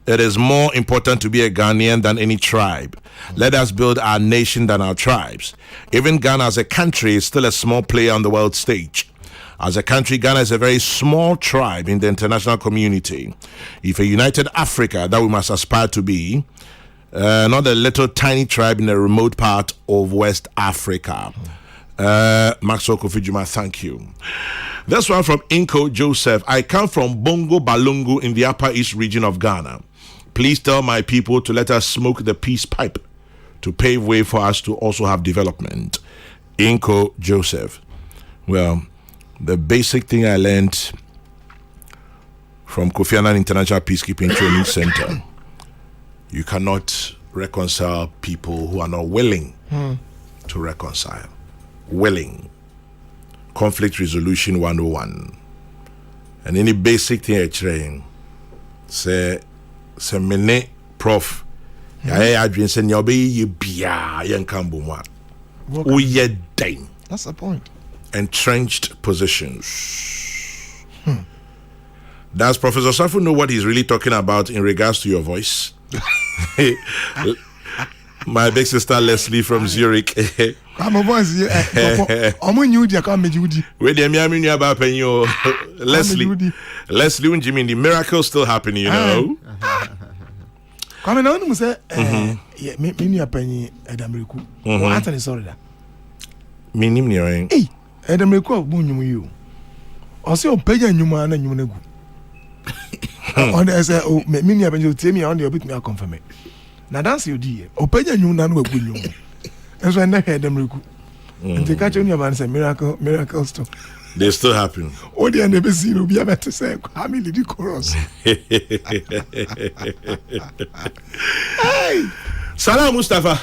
It is more important to be a Ghanaian than any tribe. Let us build our nation than our tribes. Even Ghana as a country is still a small player on the world stage. As a country, Ghana is a very small tribe in the international community. If a united Africa that we must aspire to be, not a little tiny tribe in a remote part of West Africa. Maxwell Kofi Juma, thank you. This one from Inko Joseph. I come from Bongo Balungu in the Upper East region of Ghana. Please tell my people to let us smoke the peace pipe to pave way for us to also have development. Inko Joseph. Well, the basic thing I learned from Kofi Annan International Peacekeeping Training Center, you cannot reconcile people who are not willing to reconcile. Willing. Conflict resolution 101. And any basic thing I train, say mene prof, I dream say nyobe ye bia yen kambumwa. Uye dang. That's the point. Entrenched positions. Does Professor Safu know what he's really talking about in regards to your voice? My big sister Leslie from Zurich. I'm a voice. I'm on you. I can't make you. Where the Miami about penny? Leslie and Jimmy, the miracle still happening, you know. Come on, say, yeah, me penny Adamriku. What are sorry that? Minim nearing. Hey, Adamriku, boon you. Also, pay a new man and you know. On the say, oh, me, I you tell me on the bit me, I'll confirm it. Now, that's your dear. Oh, pay a new man will be you. And so I never had them recruit. And they catch on your man say miracles too. They still happen. Oh, they never seen you be able to say, how many chorus. Hey, Salam Mustafa.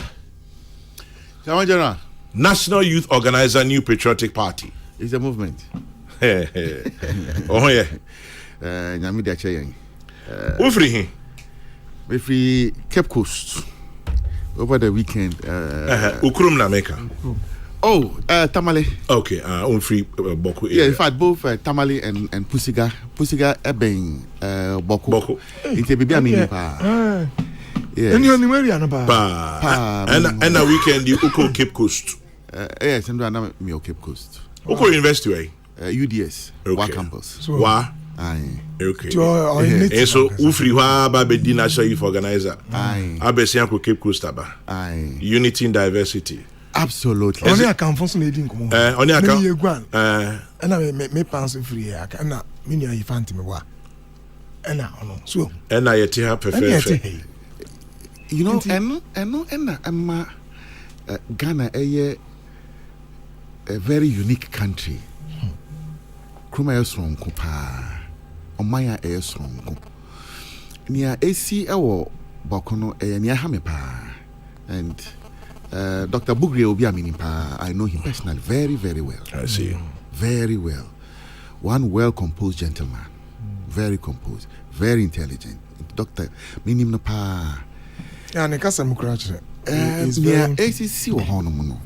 Salam General. National Youth Organizer, New Patriotic Party. It's a movement. Oh, yeah. Nyamida Chayang. Who free? We free Cape Coast over the weekend. Ukrum Nameka. Oh, Tamale. Okay, free Bawku. Yeah, in fact, both Tamale and Pusiga. Pusiga Ebeng Bawku. It's a baby amini pa. Yeah. And you're in the pa. And a weekend you Uko Cape Coast. Yes, and I'm me Cape Coast. Uko University. UDS. Okay. Wa campus. Wa. Aye. Okay. And so Ufri wa ba be di National Youth Organizer. Aye. Abesian ko Cape Coast aba. Aye. Unity in diversity. Absolutely. Only I can function leading come on. Only I can. And I me pass free. I can na me ni fanti me wa. And na ono. So. And I yet have perfect. You know, and Ghana a very unique country. Kruma is strong pa. Omaya is strong. Nia AC ewo Bakono nia hame pa. And Dr. Bugri Obi Aminipa, I know him personally very, very well. I see. Very well. One well-composed gentleman. Very composed. Very intelligent. Dr. Minimnapa. Yeah, Nekasa Mukrache. ACC or Honomono.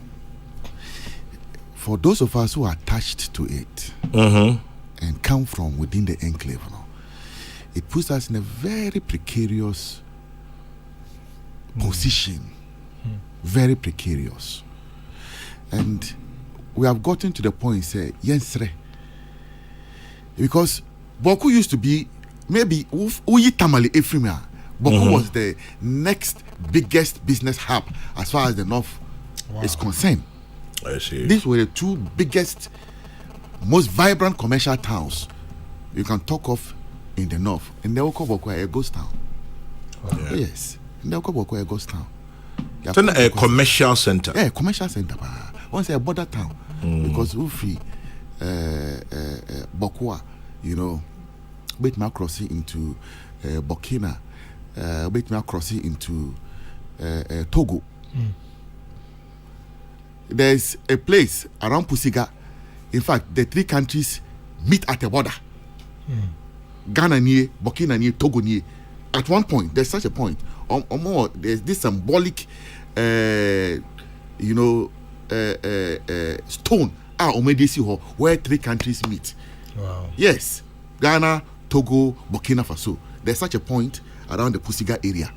For those of us who are attached to it and come from within the enclave, it puts us in a very precarious position. Very precarious. And we have gotten to the point, say, Yensre. Because Bawku used to be, maybe, Uyi Tamale Efrimia. Bawku was the next biggest business hub as far as the North is concerned. I see. These were the two biggest, most vibrant commercial towns you can talk of in the north. In the Bawku, a ghost town. Yeah. Yes, in the Bawku, a ghost town. It's a commercial center. Yeah, commercial center. Once a border town, because Ufi, Bawku, you know, Betma crossing into Burkina, Betma crossing into Togo. There's a place around Pusiga. In fact, the three countries meet at the border. Ghana near, Burkina near, Togo near. At one point, there's such a point. Or more, there's this symbolic, stone where three countries meet. Wow. Yes, Ghana, Togo, Burkina Faso. There's such a point around the Pusiga area.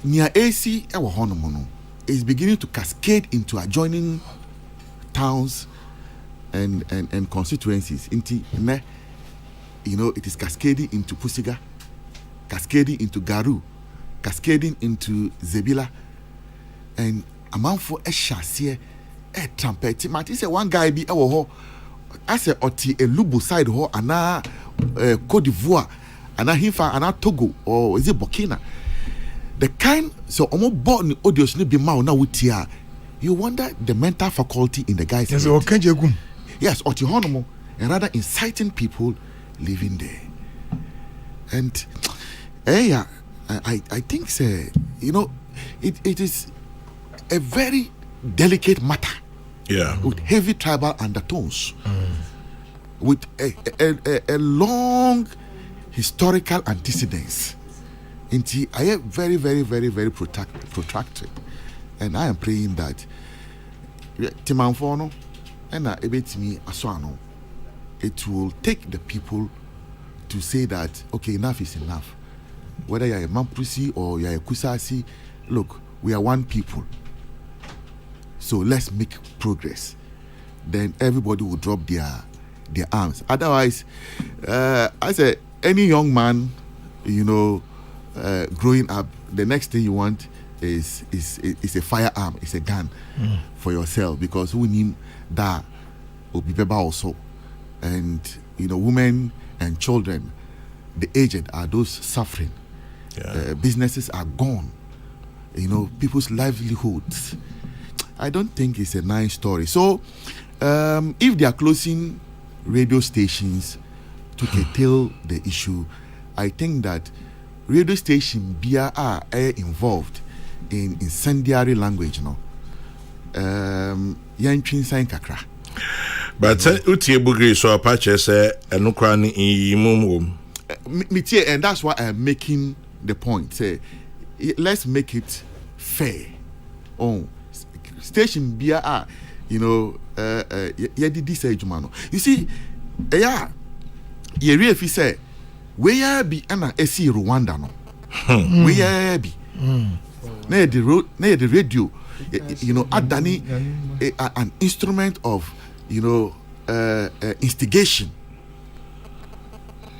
Near AC, our Honomono is beginning to cascade into adjoining towns and constituencies. You know, it is cascading into Pusiga, cascading into Garu, cascading into Zebila, and a man for a chassier, a trumpet. Martin said one guy be our as a oti a Lubu side ho ana Cote d'Ivoire, ana Hifa, ana Togo, or is it Burkina? The kind so almost born audios ni be ma na wutia. You wonder the mental faculty in the guys. Yes, yes, oti honomo, and rather inciting people living there. And I think you know it is a very delicate matter. Yeah. With heavy tribal undertones. With a long historical antecedents. I am very, very, very, very protracted. And I am praying that Timanfono and Ebetimi Aswano, it will take the people to say that, okay, enough is enough. Whether you're a Mampusi or you're a Kusasi, look, we are one people. So let's make progress. Then everybody will drop their arms. Otherwise, I say any young man, you know, growing up, the next thing you want is a firearm, is a gun for yourself, because who need that will be better also. And you know, women and children, the aged are those suffering. Businesses are gone. You know, people's livelihoods. I don't think it's a nice story. So, if they are closing radio stations to curtail the issue, I think that radio station are involved in incendiary language, no. Kakra. But utie bugri so apache say enukra ni imum. And that's why I'm making the point. Say, let's make it fair. Oh, station BR, you know, this age, man. You see, you really say, where be an AC Rwanda no? Where be? Near the radio, you know, Adani, an instrument of, you know, instigation.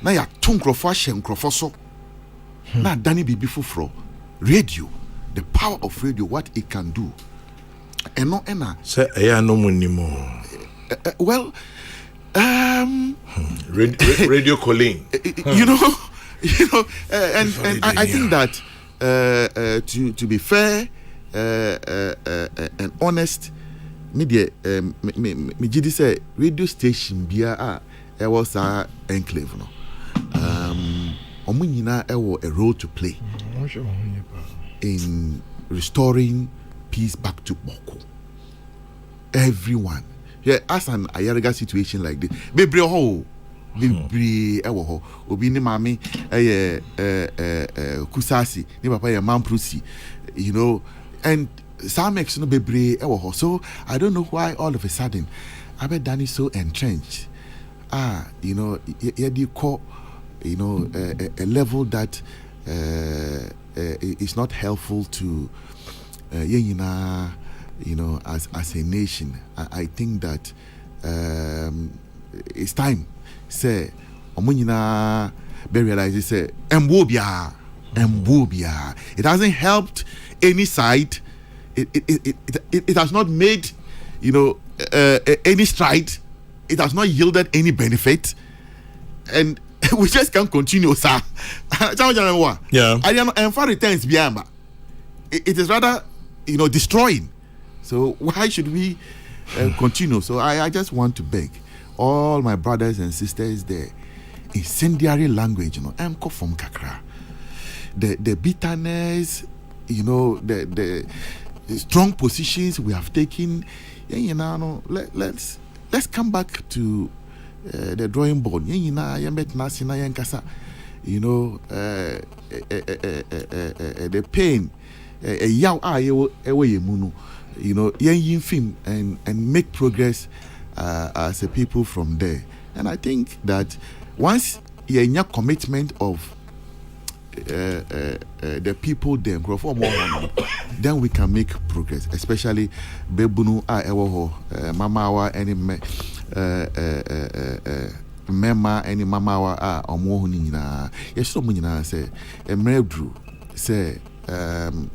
Now ya tunkrofashe nkrofoso. Na Dani bibi fufro radio, the power of radio, what it can do. Eno ena. Say no money more. Well, radio calling. You know, and I think that to be fair and honest, media me jidi say radio station bia there was a enclave no. Omunyina a role to play in restoring peace back to Bawku. Everyone. Yeah, as an Ayariga situation like this, bebre ho, bebre ewo ho. Obi ni mami kusasi, ni papa ya mamprusi, you know, and some ex no bebre ewo ho. So I don't know why all of a sudden Abe Dani so entrenched. You know, you call, you know, a level that is not helpful to you know, as a nation. I think that it's time. Say, omunyina be realize say embobia. It hasn't helped any side. It has not made, you know, any stride it has not yielded any benefit, and we just can't continue, sir. Yeah. And for returns, it is rather, destroying. So why should we continue? So I just want to beg all my brothers and sisters there, incendiary language, emko from kakra, the bitterness, the strong positions we have taken. Let's come back to the drawing board. The pain, and make progress as a people from there. And I think that once you have a commitment of the people then grow for more money, then we can make progress. Especially Bebunu Mamawa any Mema any Mamawa or Mohunina. Yes, so many say a Mredru say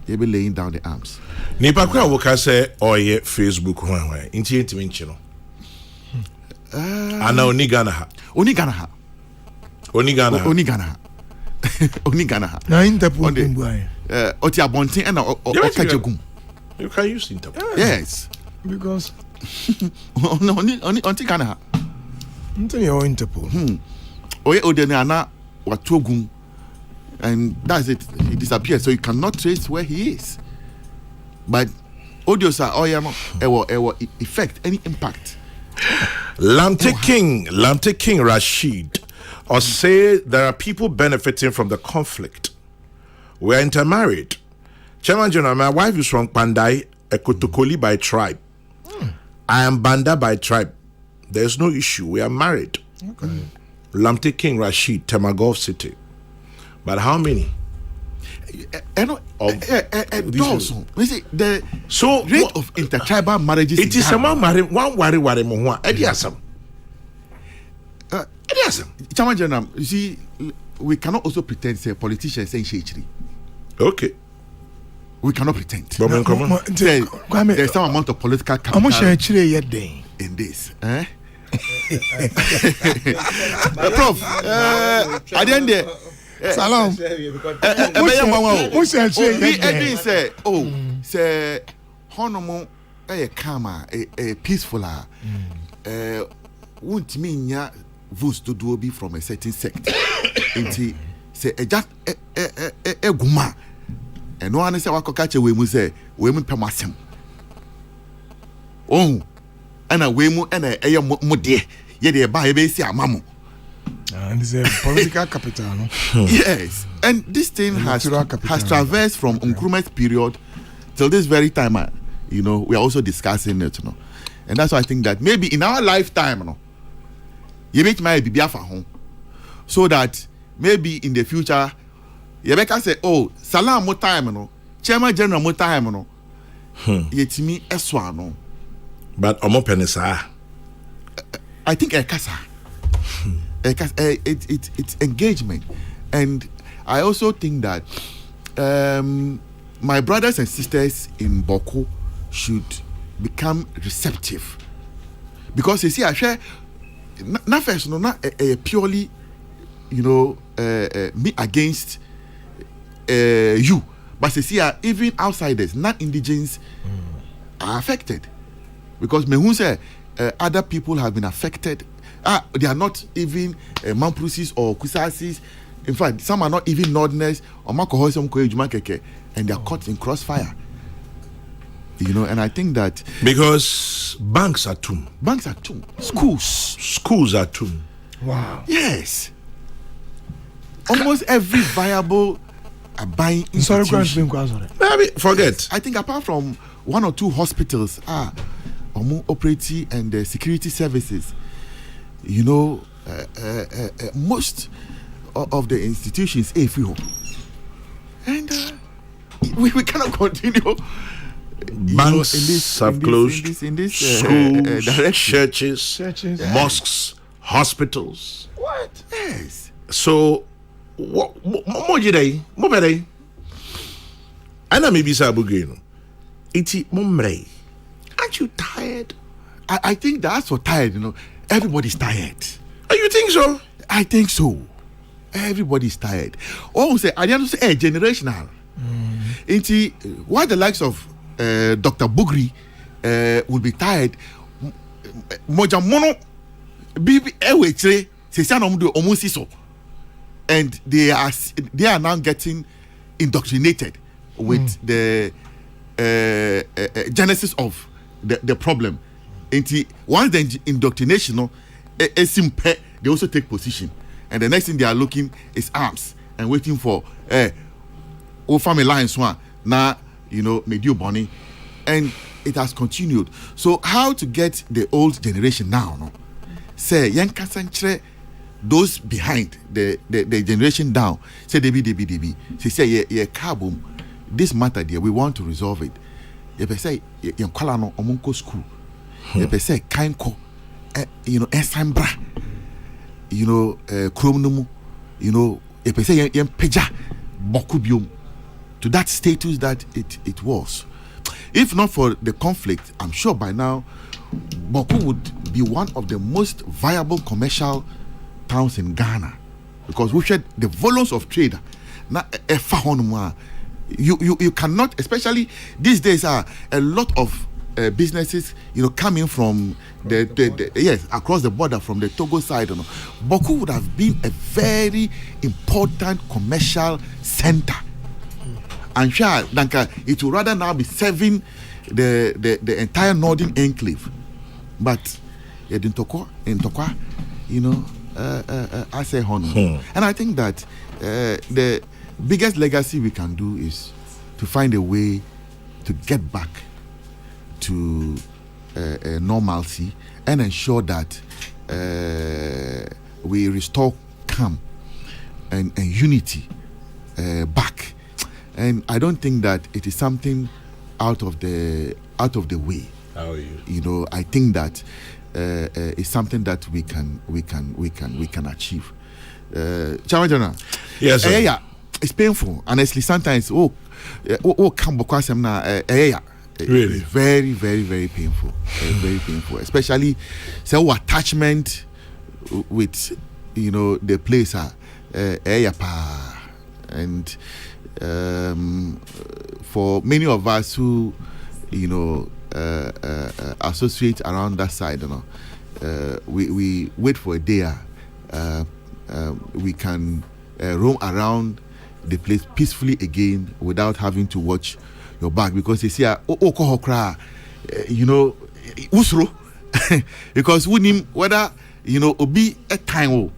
you be laying down the arms. Nipa kwa woka say oye Facebook hwan inti entimenchi no. Ana onigana ha. Na Interpol kumbuai. Oti abontin and okajegum. You can use Interpol. Yes. Because onti Ghana. Ntoni o Interpol. Oye odene ana watogum. And that's it. He disappeared, so you cannot trace where he is. But audios are ewo effect, any impact. Lamte King Rashid, or say there are people benefiting from the conflict. We are intermarried. Chairman General, my wife is from Pandai, Ekotokoli by tribe. I am Banda by tribe. There's no issue. We are married. Okay. Lamte King Rashid, Temagov City. But how many? The rate of intertribal marriages. It is someone marry one worry mohua. Ediasam. Chairman General, you see, we cannot also pretend say politicians saying shady. Okay. We cannot pretend. There's some amount of political capital in this. Prof, at the end there. Salam. Say honomo calm, peaceful. Won't mean ya votes to do be from a certain sect. Inti say just guma. And no one say what catch we mu say we mu pemasem. Oh, and a we mu and a mo de ye de ba e be si amamu. And it's a political capital, no? Yes, and this thing has traversed from Nkrumah's period till this very time. We are also discussing it, and that's why I think that maybe in our lifetime, you make my baby home, so that maybe in the future, you make us say, "Oh, Salam mo time, Chairman General mo time, Yetimi eswa, But omo penisa. I think ekasa. It's engagement, and I also think that my brothers and sisters in Bawku should become receptive, because you see, I share not first, not purely, me against you, but you see, even outsiders, not indigenous, are affected, because me who say other people have been affected. They are not even Mamprusis or Kusasis. In fact, some are not even Northerners or Makohosam Koyujumakeke, and they are caught in crossfire. And I think that because banks are tomb. Schools are tomb. Wow. Yes. Almost every viable buying institution. Forget. I think apart from one or two hospitals operating and security services. Most of the institutions and we cannot continue. Banks have closed. In this schools, churches, mosques, hospitals. What? Yes. So, what more today? More better. And I may be sabugino. Iti mumre. Aren't you tired? I think that's so tired. everybody's tired. Oh, you think so? I think so. Everybody's tired. Oh, say I don't say generational. Into why the likes of Dr. Bugri will be tired. Moja mono bibi ewe tre se sa no do omunsi so, and they are now getting indoctrinated with the genesis of the problem. Into once the indoctrination, no, they also take position, and the next thing they are looking is arms and waiting for family lines one now, medio bonnie, and it has continued. So how to get the old generation now? No, say young Kasantre, those behind the generation down. Say DB. Say yeah carbon. This matter there, we want to resolve it. If I say young Kalano Omunko school, if I say Kainko, Ensambra, Kromnumu, if I say young Peja, Bokubium, to that status that it was. If not for the conflict, I'm sure by now Bawku would be one of the most viable commercial towns in Ghana, because we shared the volumes of trade. Now, you cannot, especially these days, a lot of businesses, coming from the across the border from the Togo side. Bawku would have been a very important commercial center. And sure, it will rather now be serving the entire northern enclave. But in Tokwa, I say honor. And I think that the biggest legacy we can do is to find a way to get back to normalcy and ensure that we restore calm and unity back. And I don't think that it is something out of the way. How are you? I think that it's something that we can achieve. Chairman, yes, sir. Yeah, it's painful. Honestly, sometimes come really very, very, very painful. Very painful, especially attachment with the place and for many of us who associate around that side, we wait for a day we can roam around the place peacefully again without having to watch your back, because they say usro because we need whether obi a time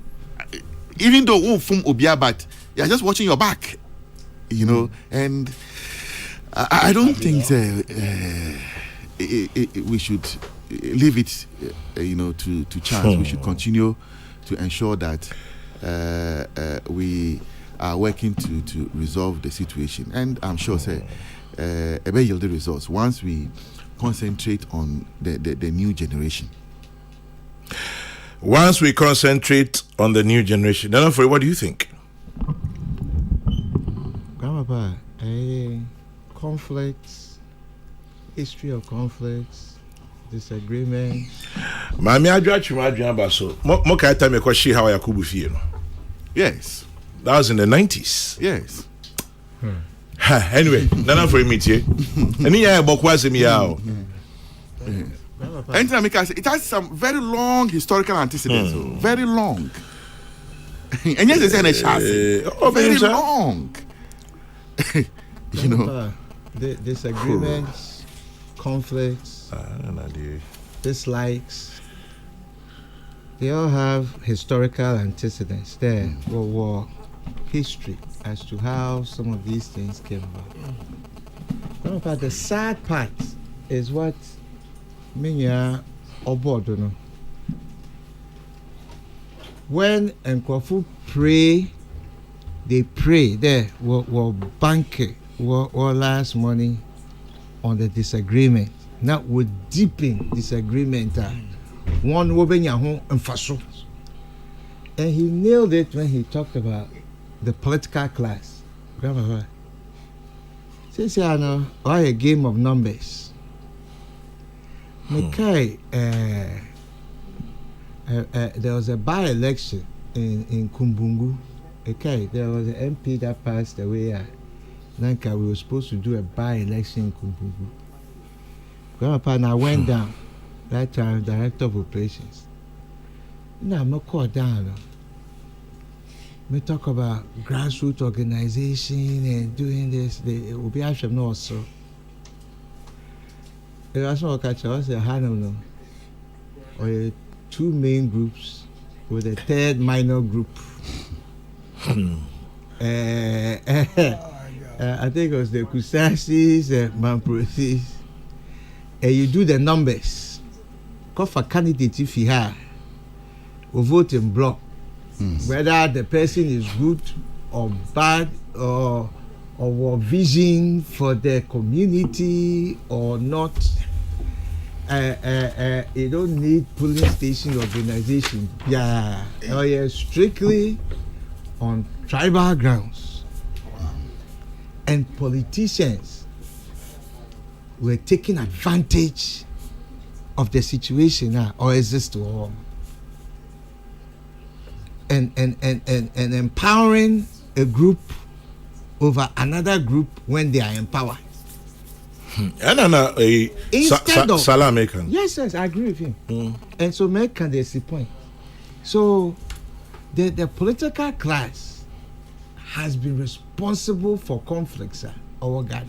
even though from obia, but you're just watching your back. And I don't think we should leave it, to chance. We should continue to ensure that we are working to resolve the situation. And I'm sure, ebe yield the results once we concentrate on the new generation. Once we concentrate on the new generation. Then, what do you think? Grandpa, conflicts, history of conflicts, disagreements. Mami adwa baso. Mo kai time ko shi how Yakubu fie no. Yes. That was in the 90s. Yes. Anyway, nana for me tie. Eni ya Bawku asemi ya o. It has some very long historical antecedents. Very long. And yes, it's very long. The disagreements, conflicts, dislikes, they all have historical antecedents there, or history as to how some of these things came about. The sad part is what Minya Obodono. When Nkwafu pray, they pray there, will bank or last money on the disagreement. Not would deepen disagreement. One woman home and faso. And he nailed it when he talked about the political class. Grandma, since I know, a game of numbers. Mekai, there was a by-election in Kumbungu. Okay, there was an MP that passed away. Nanka, we were supposed to do a by-election in Kumbungu. Grandpa and I went down. That time, director of operations. No, I'm not called down. We talk about grassroots organization and doing this. It will be actually no so. There was no catch. I was a hand or two main groups with a third minor group. I think it was the Kusasis and Mamprosis. And you do the numbers. Call for candidate if you have. We vote in block. Whether the person is good or bad or vision for the community or not. You don't need polling station organization. Yeah, strictly on tribal grounds. And politicians were taking advantage of the situation now or exist or and empowering a group over another group when they are empowered. Instead of Salamekan. Yes, I agree with him. And so Mekan, there's the point. So the political class has been responsible for conflicts over Ghana.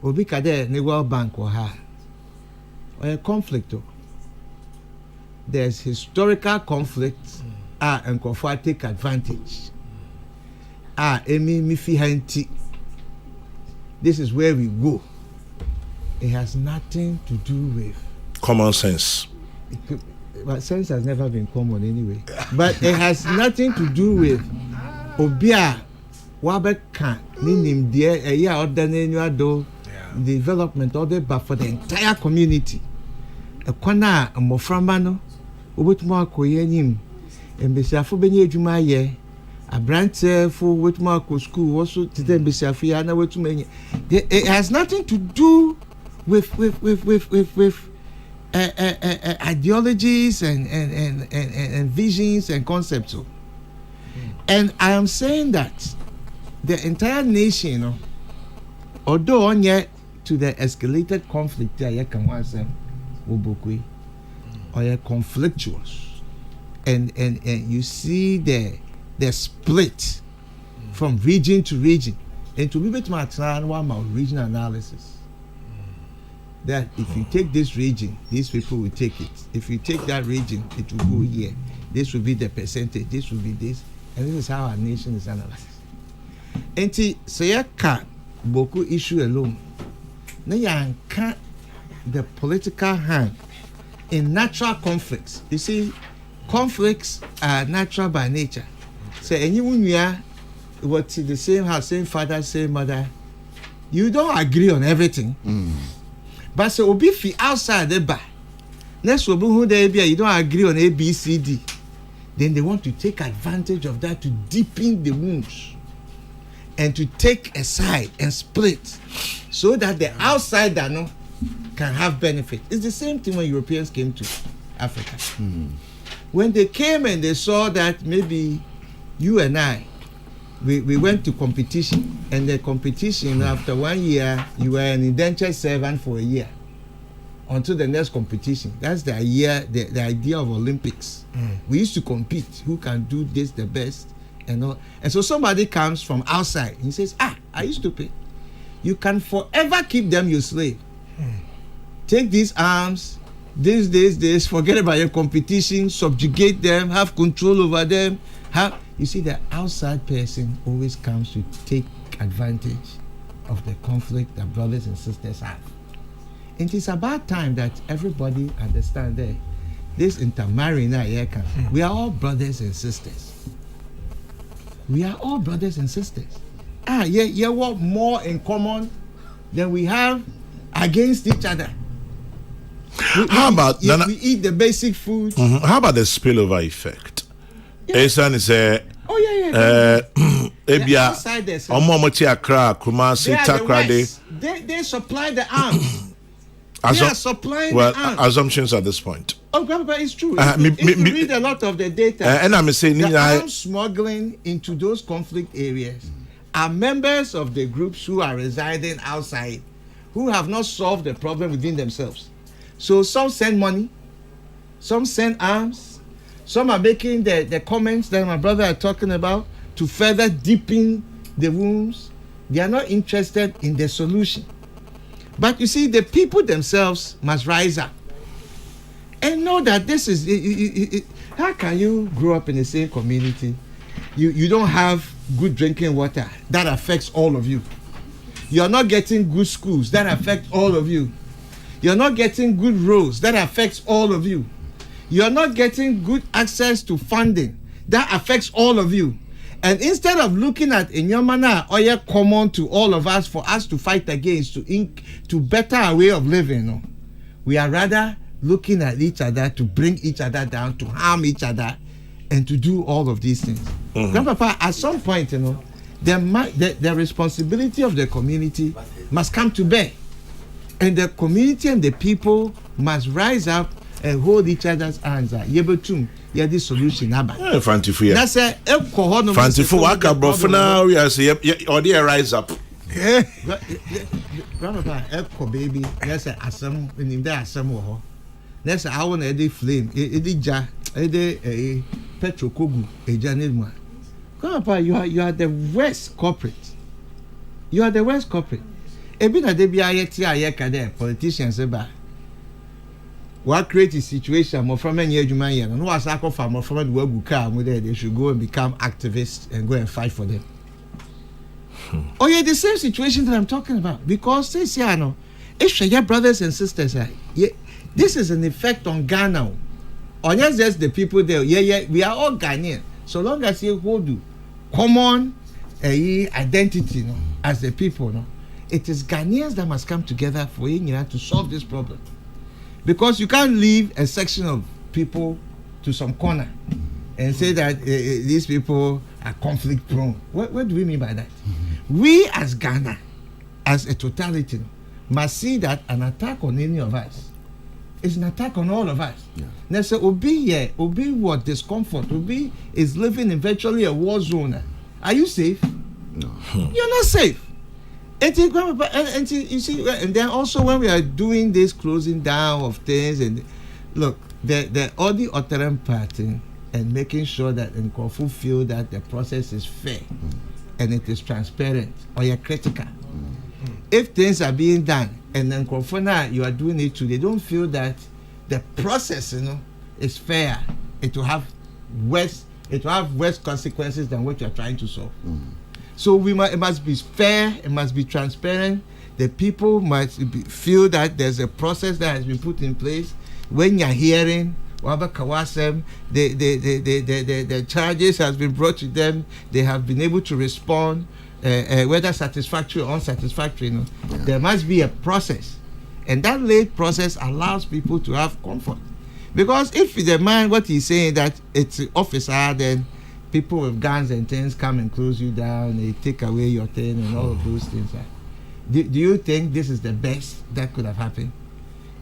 Obi kade ne World Bank or ha. Or a conflict. There's historical conflict and Kofa take advantage. Emi mifi hanti. This is where we go. It has nothing to do with common sense. But sense has never been common anyway. But it has nothing to do with Obia Wabeka Ninim dear a year or do development order but for the entire community. A kwana a moframano, Ubutma Koyenim, and Bessafo Benye Jumaye. A branch for Whitmark school also to them Bissafiana with many. It has nothing to do with ideologies and visions and concepts. And I am saying that the entire nation, although on yet to the escalated conflict, I can once or conflictuous, and you see the split from region to region, and to be able to one regional analysis. That if you take this region, these people will take it. If you take that region, it will go here. This will be the percentage. This will be this, and this is how our nation is analyzed. And so you can't Bawku issue alone. Now you can't the political hand in natural conflicts. You see, conflicts are natural by nature. So anyone we are what the same house, same father, same mother, you don't agree on everything. But so obi fi outside the bar. Next obi who they be, you don't agree on A, B, C, D. Then they want to take advantage of that to deepen the wounds and to take a side and split so that the outsider can have benefit. It's the same thing when Europeans came to Africa. When they came and they saw that maybe you and I, we went to competition, and the competition after 1 year, you were an indentured servant for a year until the next competition. That's the idea of Olympics. We used to compete, who can do this the best and all. And so somebody comes from outside and he says, I used to pay. You can forever keep them your slave. Take these arms, this, forget about your competition, subjugate them, have control over them. You see, the outside person always comes to take advantage of the conflict that brothers and sisters have. And it's about time that everybody understands that this intermarrying, we are all brothers and sisters. We are all brothers and sisters. What more in common than we have against each other? How about we eat the basic food? How about the spillover effect? Esan is Ebia Omomochi Accra, Kumasi, Takrade. They supply the arms. They are supplying well, the arms. assumptions at this point. Oh, Grandpa, it's true. If you read a lot of the data, and I'm saying the arms smuggling into those conflict areas are members of the groups who are residing outside, who have not solved the problem within themselves. So some send money, some send arms, some are making the comments that my brother are talking about to further deepen the wounds. They are not interested in the solution. But you see, the people themselves must rise up and know that this is how can you grow up in the same community? You don't have good drinking water. That affects all of you. You're not getting good schools. That affects all of you. You're not getting good roads. That affects all of you. You're not getting good access to funding. That affects all of you. And instead of looking at Inyomana or common to all of us for us to fight against, to better our way of living, we are rather looking at each other to bring each other down, to harm each other, and to do all of these things. Grandpapa, at some point, the responsibility of the community must come to bear. And the community and the people must rise up and hold each other's hands. Yebetum, yeah, this solution. Fantifu, yeah. That's a Fantifu, waka brofo now. We are say, or they rise up. Grandpapa, Eko baby. That's a asam. In there asam woho. That's I want a flame. Ja, a petrol kogu, a janilma. Grandpapa, you are the worst corporate. You are the worst corporate. Ebina de bia yeti ayeka there politicians eba. What create a situation more from any adwuma here no was akọfa more from the wabuka mo there they should go and become activists and go and fight for them. Oh yeah, the same situation that I'm talking about, because this year no if your brothers and sisters this is an effect on Ghana. Or not just the people there, we are all Ghanaian. So long as you hold common identity as the people, it is Ghanaians that must come together for to solve this problem. Because you can't leave a section of people to some corner and say that these people are conflict prone. What do we mean by that? We as Ghana, as a totality, must see that an attack on any of us is an attack on all of us. Now, so Obi what discomfort. Obi is living in virtually a war zone. Are you safe? No. You're not safe. And you see, and then also when we are doing this closing down of things, and look, the Odi Otteran party and making sure that Nkofu feel that the process is fair and it is transparent or you're critical. If things are being done and then Nkofu now you are doing it too, they don't feel that the process, is fair. It will have worse consequences than what you are trying to solve. So it must be fair, it must be transparent. The people must feel that there's a process that has been put in place. When you're hearing the charges has been brought to them, they have been able to respond, whether satisfactory or unsatisfactory. There must be a process. And that late process allows people to have comfort. Because if the man, what he's saying, that it's an officer, then people with guns and things come and close you down, they take away your thing and all of those things. Do you think this is the best that could have happened?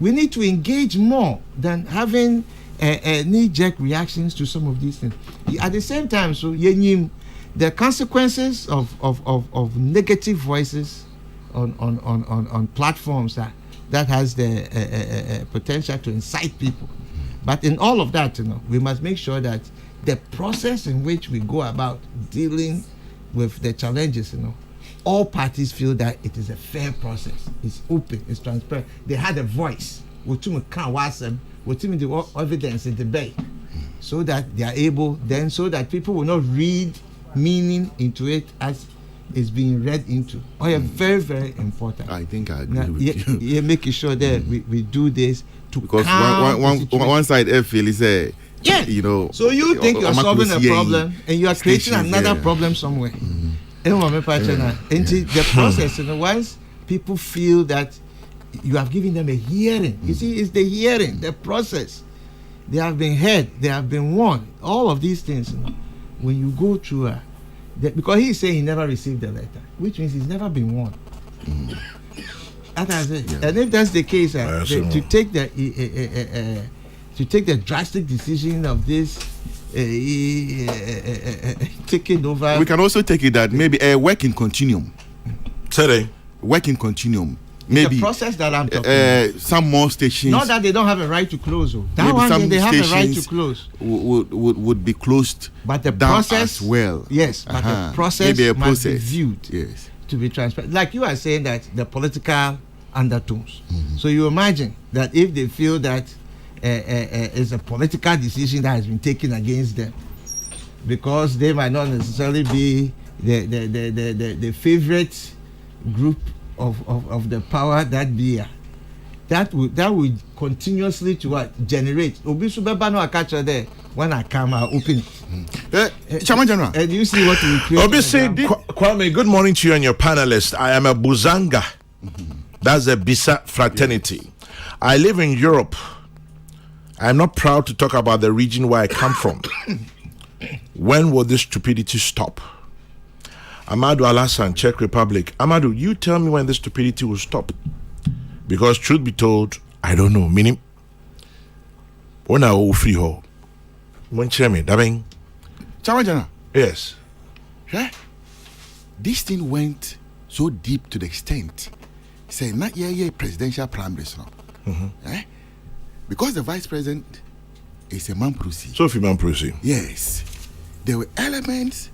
We need to engage more than having knee-jerk reactions to some of these things. At the same time, so the consequences of negative voices on platforms that has the potential to incite people. But in all of that, we must make sure that the process in which we go about dealing with the challenges, all parties feel that it is a fair process. It's open, it's transparent. They had a voice. We can't watch them. We the evidence in the debate, so that they are able then, so that people will not read meaning into it as is being read into. Very, very important. I think I agree with you. You're making sure that we do this to because one side feel is a. Yeah. So you think you're solving a problem and you are creating another problem somewhere. The process, once people feel that you have given them a hearing, you see, it's the hearing, the process. They have been heard, they have been warned. All of these things, when you go through, because he's saying he never received a letter, which means he's never been warned. And if that's the case, to take the drastic decision of this taking over. We can also take it that maybe a working continuum. Today, working continuum. Maybe the process that I'm talking about. Some more stations. Not that they don't have a right to close. That one they have a right to close. Would be closed. But the process as well. Yes, but the process maybe a must process. be viewed to be transparent. Like you are saying that the political undertones. So you imagine that if they feel that it's a political decision that has been taken against them, because they might not necessarily be the favorite group of the power that be, that would continuously to what generate. Obi subeba no akacha there when I come I'll open it. Chairman General. And you see what we create. Obi say, Kwame, good morning to you and your panelists. I am a Buzanga. That's a Bisa fraternity. I live in Europe. I'm not proud to talk about the region where I come from. When will this stupidity stop? Amadou Alassane, Czech Republic. Amadou, you tell me when this stupidity will stop. Because truth be told, I don't know. Meaning, when I will free ho. When chairman, Dabing. Chairman General. Yes. Yeah. This thing went so deep to the extent, say, not presidential primaries now. Because the vice president is a Mamprosi. Sophie Mamprosi. Yes. There were elements,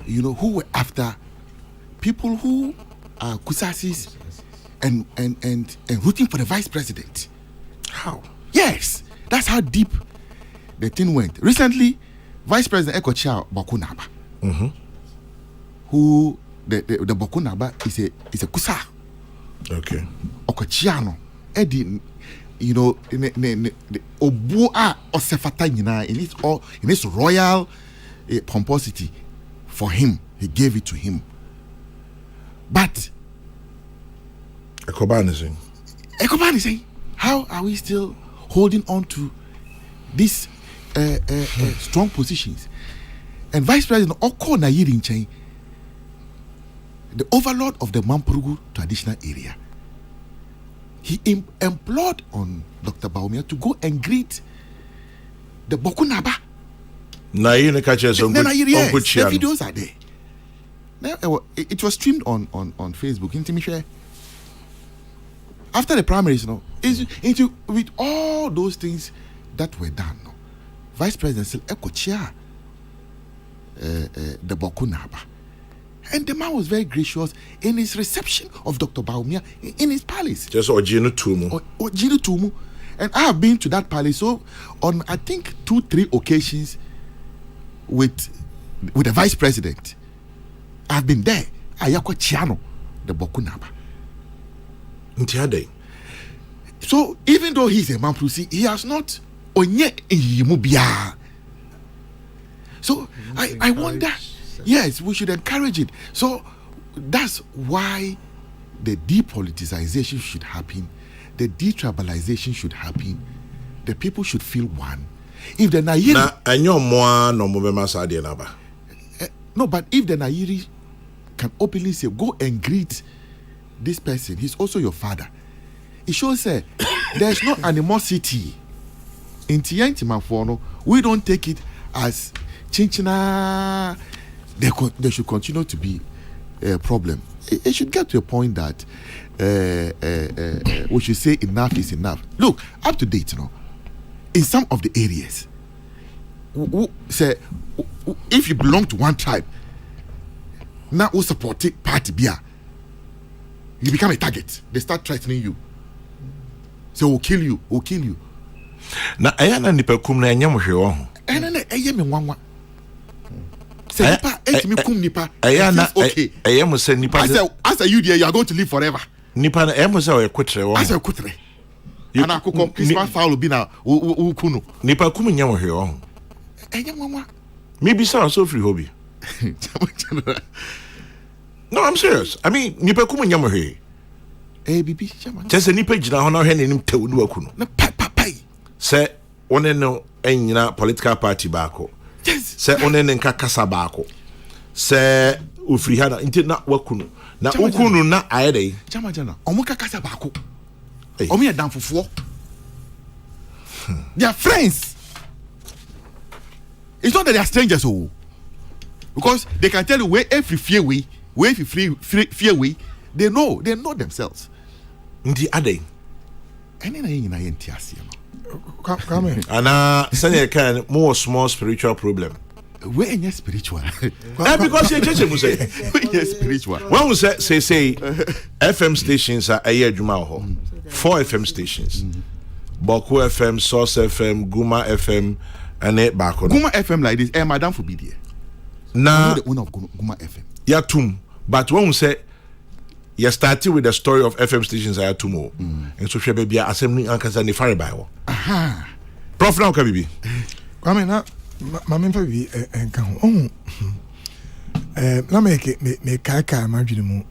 who were after people who are Kusasis and rooting for the vice president. How? Yes. That's how deep the thing went. Recently, Vice President Ekocha Bawku Naba, who the Bawku Naba is a Kusa. Okay. Okochiano, Eddie, Obua Osefata in its royal pomposity for him. He gave it to him. But Ekoban is saying, how are we still holding on to these strong positions? And Vice President Oko Nayirin Chain, the overlord of the Mampurugu traditional area, he implored on Dr. Bawumia to go and greet the Bawku Naba. Nayirin catches on good. Yes, the videos are there. Now, it was streamed on Facebook. After the primaries, with all those things that were done, Vice President said, Ekochia, the Bawku Naba. And the man was very gracious in his reception of Dr. Bawumia in his palace. Just Ojino Tumu. Ojino Tumu. And I have been to that palace so on, I think, 2-3 occasions with the vice president. I've been there. Ayako Chiano, the Bawku Naba. So even though he's a Mampusi, he has not onye imubia. So I wonder. Yes, we should encourage it. So that's why the depoliticization should happen, the detribalization should happen, the people should feel one. If the Nairi no, but if the Nairi can openly say, go and greet this person, he's also your father. It shows there's no animosity in Tiantimafono. We don't take it as chinchina. There should continue to be a problem. It should get to a point that we should say enough is enough. Look, up to date, in some of the areas, say if you belong to one tribe, now who support it, party beer, you become a target. They start threatening you. So we'll kill you. Na ayana nipekum na enyam hwe eyeme nwanwa. Say nipa etimi kum nipa. Ayana okay. Ayemu say nipa. As a you there, you are going to live forever. Nipa na ayemu say oyekotre wo. As a kutre. Ana akoko Christmas fowl bi na ukunu. Nipa kum nyam hwe wo. Eyem nwanwa. Maybe sound so free hobby. No, I'm serious. I mean, nipa kum nyam hwe. Bibi chairman. Just nipa gina ho na hwe nenim tewu ni waku no. Na pai. Say one no enyina political party baako. Yes. Say one ne nka kasa baako. Say ofri ha na nti na wakunu na ukunu na ayede chama jana omo kakasa Bawku omo ye danfofo they are friends. It's not that they are strangers because they can tell you where every fear way they know themselves. Ndi ade any na yin na yin tiase no come in ana sanya kan more small spiritual problem. Where any spiritual? Because you just say spiritual. When we say FM stations are a adwuma ho. 4 FM stations. Bawku FM, Source FM, Guma FM, and it back on. Guma FM like this, Madam for be there. Now the owner of Guma FM. Yeah, tum. But when we say you started with the story of FM stations, I had two more. And so, baby, assembly uncles and the fire Bible. Aha. Prof, now can be. Come in now. Mamma be and come. Let me kaka imagine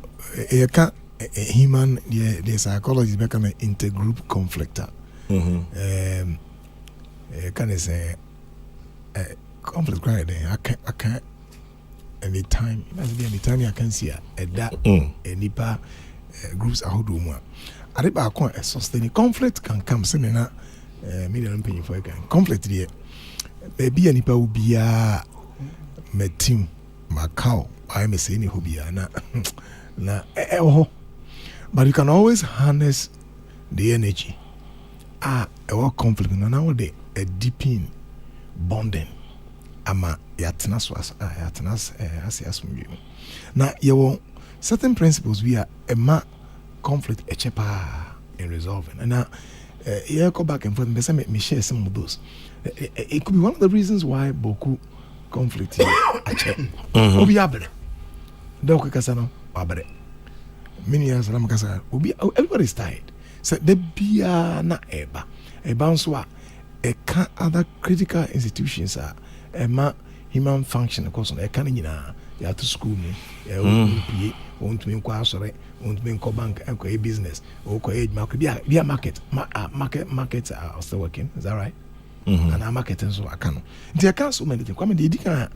human the psychology become an intergroup conflictor. Can I say conflict right there? I can't anytime I can see that nipa groups are hold on. I think a sustaining conflict can come seminar million penny for conflict there. Maybe any people will be a team, my cow. I may say any who be na but you can always harness the energy. A conflict no nowadays a deepening bonding. Ama yatnas was yatnas as now you certain principles we are a conflict a chepa in resolving and now you go back and forth and me share some of those. It could be one of the reasons why Bawku conflict here. Obi abre. Doko kasano abre. Many years na makasa. Obi everybody's tired. So the bia na eba. Eba nso a can other critical institutions are human function of course e kan nyina ya to school ni e won to me kwa sore won to me ko bank e ko business o ko age market bia market are still working, is that right? And our marketing so I can. There can so many things. Come the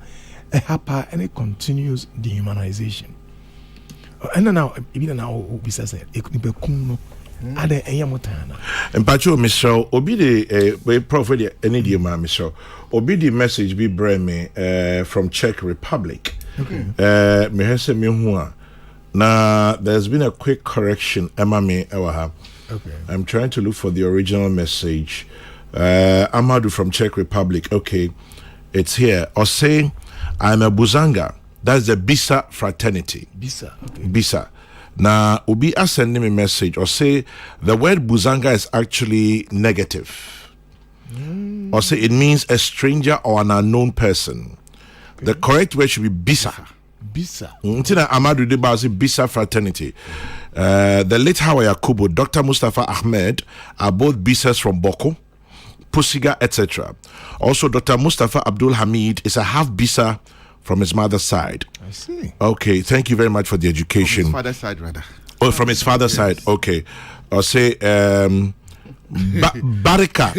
happen any continuous dehumanization. And now even now be says it could be kuno. Ade eyamotana. Mpacho Michelle obi the prophet any dear ma Michelle obi the message be bring me from Czech Republic. Okay. Me hese me hu na there's been a quick correction Emma me ewa. Okay. I'm trying to look for the original message. Amadou from Czech Republic. Okay, it's here. Or say I'm a Buzanga. That's the Bisa fraternity. Bisa. Okay. Bisa. Now, Ubi are sending me a message or say the word Buzanga is actually negative. Or say it means a stranger or an unknown person. Okay. The correct word should be Bisa. Bisa. Until Amadou Debazi Bisa fraternity. The late Hawa Yakubu, Dr. Mustafa Ahmed are both Bisas from Bawku, Pusiga, etc. Also, Dr. Mustafa Abdul Hamid is a half Bisa from his mother's side. I see. Okay, thank you very much for the education. From his father's side, rather. Oh, from his father's side. Okay. I'll say Barika.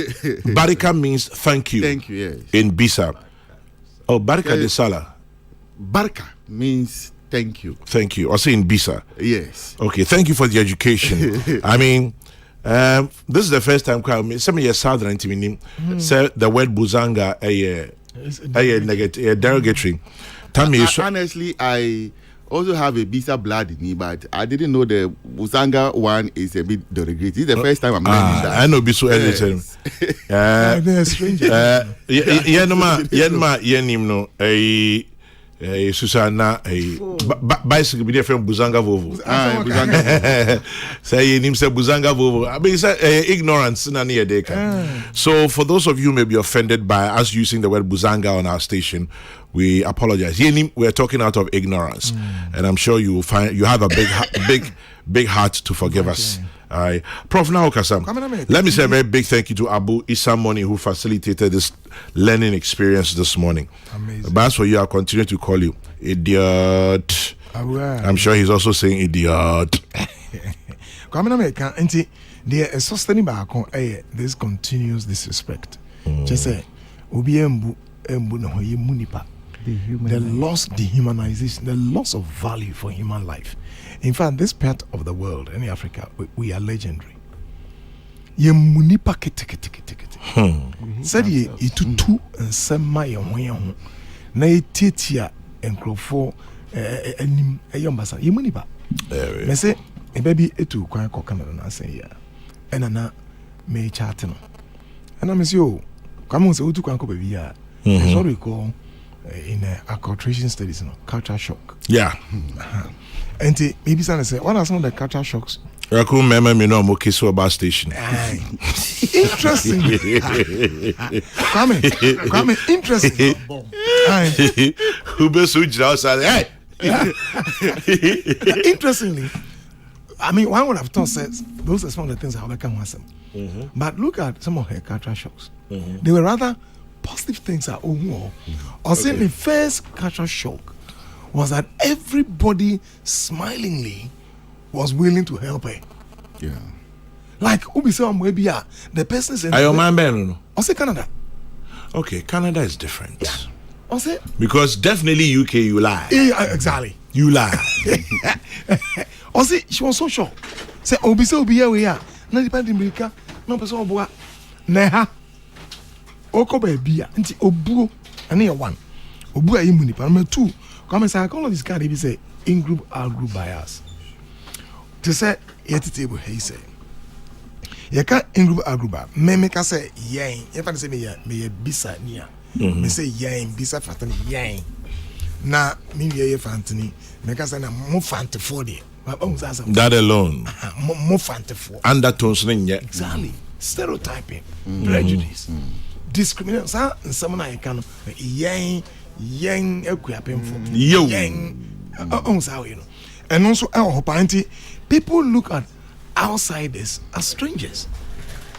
Barika means thank you. Thank you, yes. In Bisa. Oh, Barika de Sala. Barika means thank you. Thank you. I'll say in Bisa. Yes. Okay, thank you for the education. I mean, this is the first time some of your southern team say the word Buzanga a negative derogatory. Honestly, I also have a Bisa blood in me, but I didn't know the Buzanga one is a bit derogatory. This is the first time I'm learning that. I know Bisu anything. They're stranger. Susana bicycle be from Buzanga Vovo. Say him say Buzanga Vovo. I mean ignorance na near deka. So for those of you who may be offended by us using the word Buzanga on our station, we apologize. We're talking out of ignorance, and I'm sure you will find you have a big heart to forgive us. All right, Prof. Now Kasam, let me say a very big thank you to Abu Isamoni who facilitated this learning experience this morning. Amazing. But as for you, I'll continue to call you idiot. I'm sure he's also saying idiot. Sustaining this continuous disrespect. Just say, Obi embu no munipa. the loss, dehumanization, the loss of value for human life. In fact, this part of the world, in Africa, we are legendary. Ye munipa kete. Said ye itutu and sema ye ho. Na etitia enkrofo enim eyombasa. Ye munipa. Me say e baby etu kwan ko Canada na say ya. Enana me chat no. And I'm say oh, come on say utu kwan ko baby ya. That's what we call in acculturation studies, culture shock. Yeah. And maybe someone say, what are some of the culture shocks? Raku mema me no mo kiso about station. Interesting. Come interesting. Who be so outside? Hey. Interestingly, I mean, one would have thought says those are some of the things I overcome myself. But look at some of her culture shocks. They were rather positive things are more. Or saying the first culture shock was that everybody smilingly was willing to help her. Yeah. Like Ubi say maybe the person is in Are your man no? Or say Canada. Okay, Canada is different. Yeah. Or say because definitely UK you lie. Yeah, exactly. You lie. Or say she was so sure. Say Ubi say Ubi here we are. Na depend America. No person oboa. Neha. Oko ba bia nti obuo ene ye one. Obuo ayi mu nipa. Number 2. Come psychologists can be say in group out group bias. To say yet table he say. You can in group out group. Me make say yen. If I say me bisa nia. Me say yen bisa fatani yen. Na me ye fantini. Me ka say na mo fanti for there. That alone. Mo fanti for. Undertones nya. Exactly. Stereotyping, prejudice. Discrimination. Some na can yen equipping for yo and also our party people look at outsiders as strangers.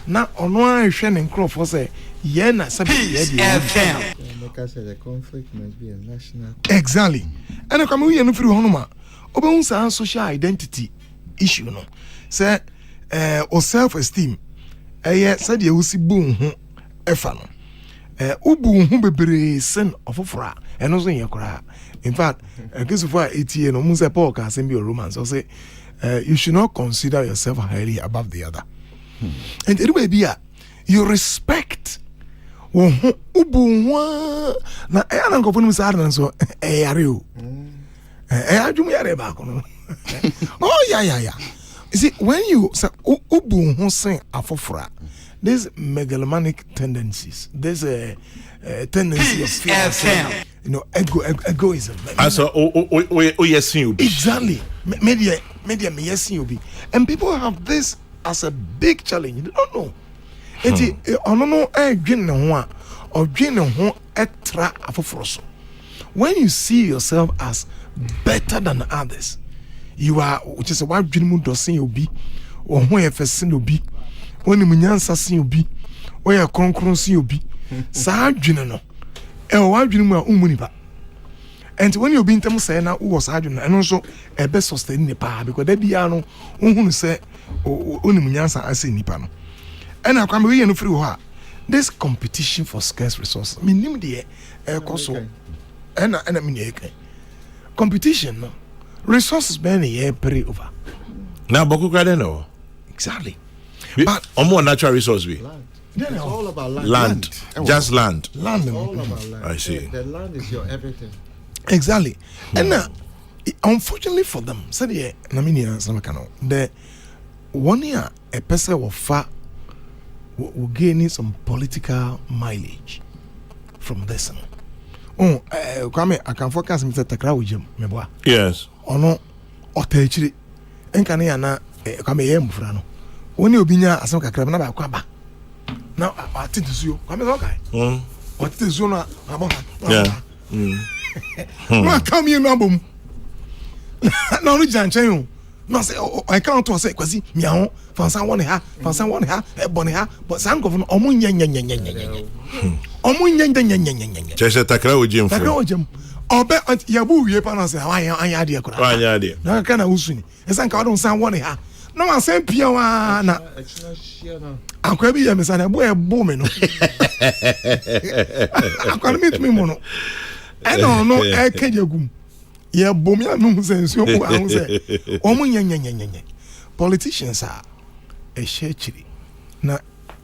Now on one shining crop for say na the conflict must be a national. Exactly. And I come here no free honoma obe social identity issue no say or self-esteem said you will see boom efa no ubu hu bebre sen ofofora eno so yekora. In fact, case of 80 no mun say Paul can send be a romance or say you should not consider yourself highly above the other. And anyway be you respect ubu na na go funu sa na so yare o adwum yare ba ko no. Oh yeah. You see, when you say ubu hu sen afofora, there's megalomanic tendencies. There's a tendency of fear. You know, egoism. Yes, you be. Exactly. Media, yes, you be. And people have this as a big challenge. They don't know. When you see yourself as better than others, you are, which is a wife dream doesn't you be, or when you first you be, when you munyansa see you be, or your concurrence you be, sa no. And when you be in terms say now who was arguing and also a best sustain the power because they be no who say only munyansa as in nipa no. And I come here no free her. This competition for scarce resources. I mean the also and I mean competition no resources been a pray over. Now Bawku crowd no. Exactly. But more natural resource be. It's all about land. Land. Just land. Land. It's all about land. I see. The land is your everything. Exactly. And unfortunately for them, said yeah, the 1 year a person will gain some political mileage from this. Oh, I can focus Mr. Takra with him, yes. Or no, or Techri, and can I come here, Frano. When you be near a soccer crab, never quaba. Now, I think to you, come okay. What is Zona about? Yeah. Come here, no boom. No, we can't change. No, say, I can't say, because meow, for someone here, for someone here, a bonnet, but some governor, Just a takra with Jim. Or bet Yabu, Yapan, say, I had a idea. No, can I using? It's an card on someone here. No, I say Piana. I'm quite be a miss and a boy a woman. I can't meet me mono. I don't know. I can't go. Yeah, Bomia no sense. You say, Omo politicians are a share. Na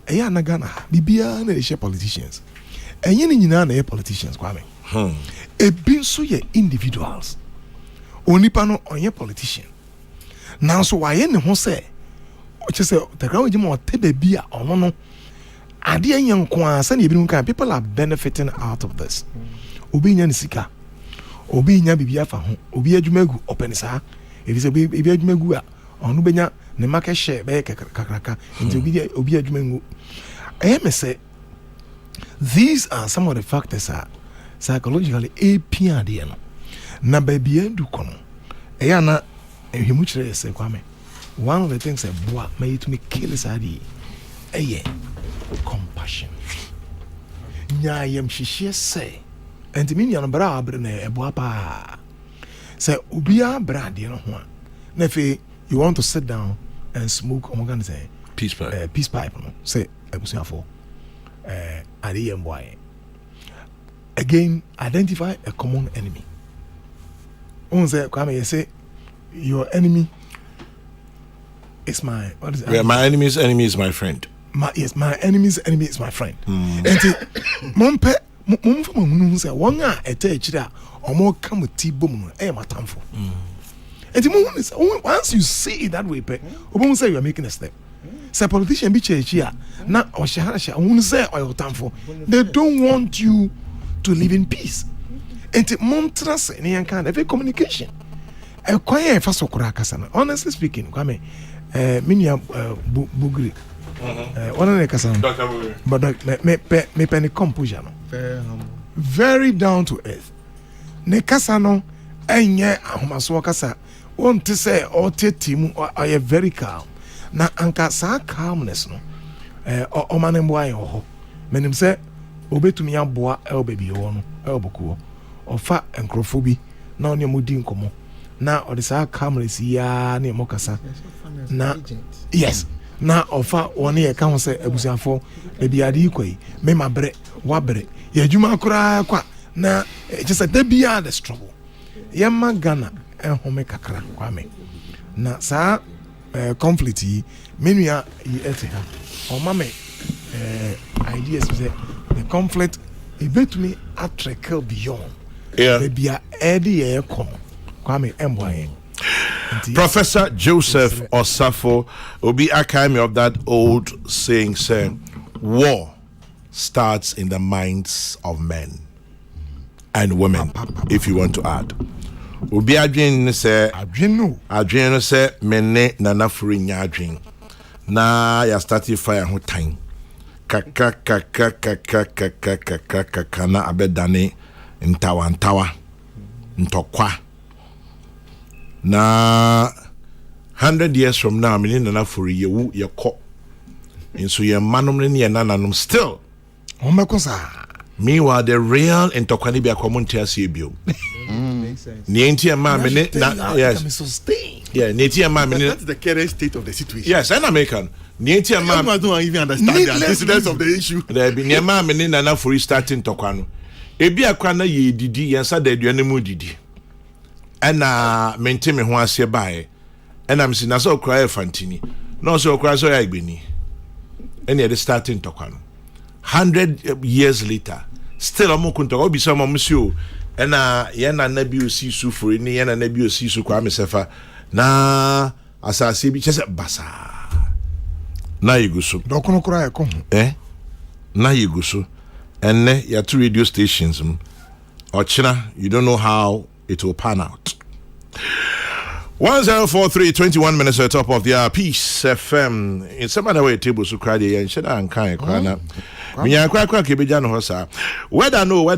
eya na Ghana bibia na share politicians. Enye ni nyina na politicians kwame. Ebi nso ye individuals. Onipa no onye politician. Now so why ne ho say say the ground jim o tebe bia ono no ade enye nko a say na ebi nkan people are benefiting out of this. Obi nya sika. Obi nya bibia fa ho. Obi adwuma gu openisa. Ebi say obi adwuma gu a ono benya ne market share be kakraka. Nti obi adwuma ngu. Me say these are some of the factors are psychologically apia de no. Na baby endu kono. Eya na ehemu kire say kwame. One of the things that boy made to me kill is adi. Compassion. Nya yam shishie say. And me nya no bra abre na eboa pa. Say obia bra de no ho. Na fe you want to sit down and smoke omogan say peace pipe. Peace pipe no. Say ebusuafo. Adi yam boy. Again, identify a common enemy. Say say your enemy is my what is it? Yeah, my enemy's enemy is my friend. My enemy's enemy is my friend. And mompe mum say one a etechira omo come with T-bomb matamfo. And once you see it that way, obon say you are making a step. Say politician be here na oshahasha won say oyo tamfo. They don't want you to live in peace. And montrance any kind of communication. A quiet fast okura kasana. Honestly speaking, kwame minya bugri. One of the kasana. But me penny composure no. Very down to earth. Ne kasano enye ahomaso kasa. Won to say or tetimu or very calm. Na anka sa calmness no. O manembo ayo ho. Menim say obetumi aboa el baby wo no el bokuo. Ofa encrophobi na onye mudi nkomo na odisa cameras ya na emokasa na yes na ofa one ye ka ho se abusiafo e bia de ikoi me mabre wabre ye adwuma kura kwa na just that bia the struggle ye magana ehome kakra kwame na sa conflict yi menua yi eteha o mame ideas say the conflict e betumi atrekel beyond. Yeah. Professor Joseph Osafo Obi Akame of that old saying saying war starts in the minds of men and women, if you want to add. Obi adwin say adwin say menne nana furi nya adwin na ya start fire ho tan kaka na abedane ntawa ntokwa na 100 years from now me nana for yewu yekọ nso ye manom ne ye nananom still meanwhile the real ntokwa ne bia community asebio ni enti ma me ne yes yeah ni enti ma me ne that's the current state of the situation. Yes, an American ni enti ma I don't even understand the incidents of the issue. There be ni ma me ne nana for starting ntokwa no ebi akwa na ye didi yensa da aduane mu didi ana mente me ho ase bae ana msi na so okra fantini no so okra so ya igbeni ene the starting tokwa no 100 years later still amokunto obi so mamsi o ana ye na na bi osi su fori ni ye na na bi osi su kwa mesefa na asase bi chese basa na yigusu dokono kura e ko na yigusu and your two radio stations or China, you don't know how it will pan out. 1043 21 minutes at the top of the Peace FM. In some other way, tables to cry and shut down kind of Minya kwa kebejano hosa. Whether no.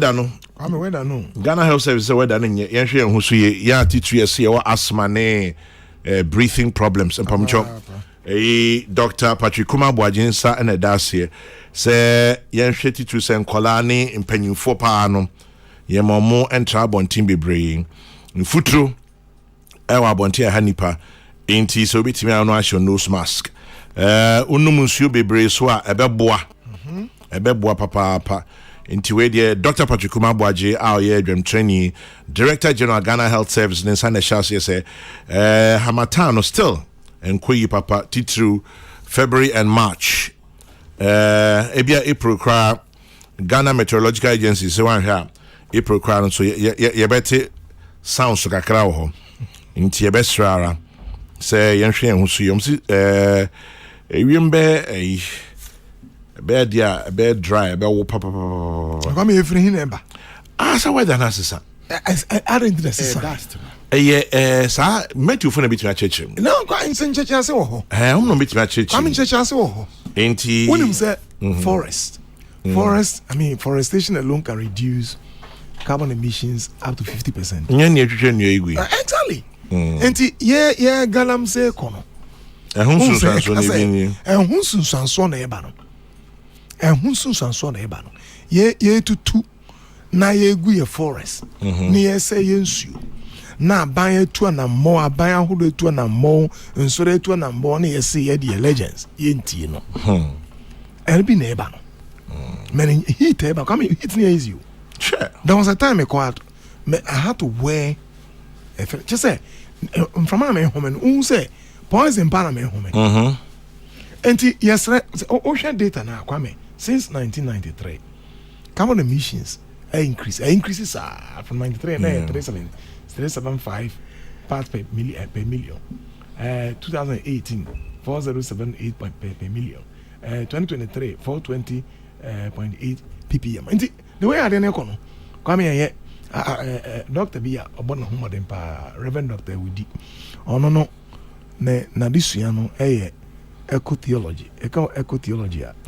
I'm whether no. Ghana Health Service whether yenhwe enhusu ye ya titu ye se wa asthma ne breathing problems and pamcho. Dr. Patrick Kumabwajinsa and Edase say yenhwe titu se nkola ne mpanyimfo pa no. Ye momo entra bontin bebre. Mfutru ewa bontin ha nipa enti so bitimi anu ahyo nose mask. Unum nsuo bebre so a ebeboa papa Into where Dr. Patrick Kumabwaji, our year dream trainee, Director General Ghana Health Service, and Sanda Shasi say, Hamatano still, and Kuyi Papa, Titru, February and March. Ebia April cry, Ghana Meteorological Agency, so one here, April cry, so ye better sounds like a crowd. Into your best rara, say, Yanshin, who see a bed, yeah, a bed dry, a bed papa. Come here for him. So why that answer? I don't think that's sir, met you for a bit of church. No, quite in St. Church. I'm not bit of church. I'm in church. Ain't he? When you say forest, I mean, forestation alone can reduce carbon emissions up to 50%. Exactly. And yeah, Galam say, Kono. And who's Sanson Ebano? And who's Sanson Ebano? Ye to two. Na ye guye forest. Ni say yensu. Na buy two and more, buy a who two and more, and so they two and more, ni say the legends. Yenti no. And be neighbor. Meaning heat eba come it's near you. Sure. There was a time I had to wear just say from my home and who say poison panama home. And yes, ocean data now, Kwame, since 1993, carbon emissions increases from 93 and 375 parts per million. 2018, 4078 per million. 2023, 420.8 ppm. And the way I didn't know, Kwame here, Dr. Bia, Obon Homadempa, Reverend Dr. Widi, oh no, na this year, eco-theology.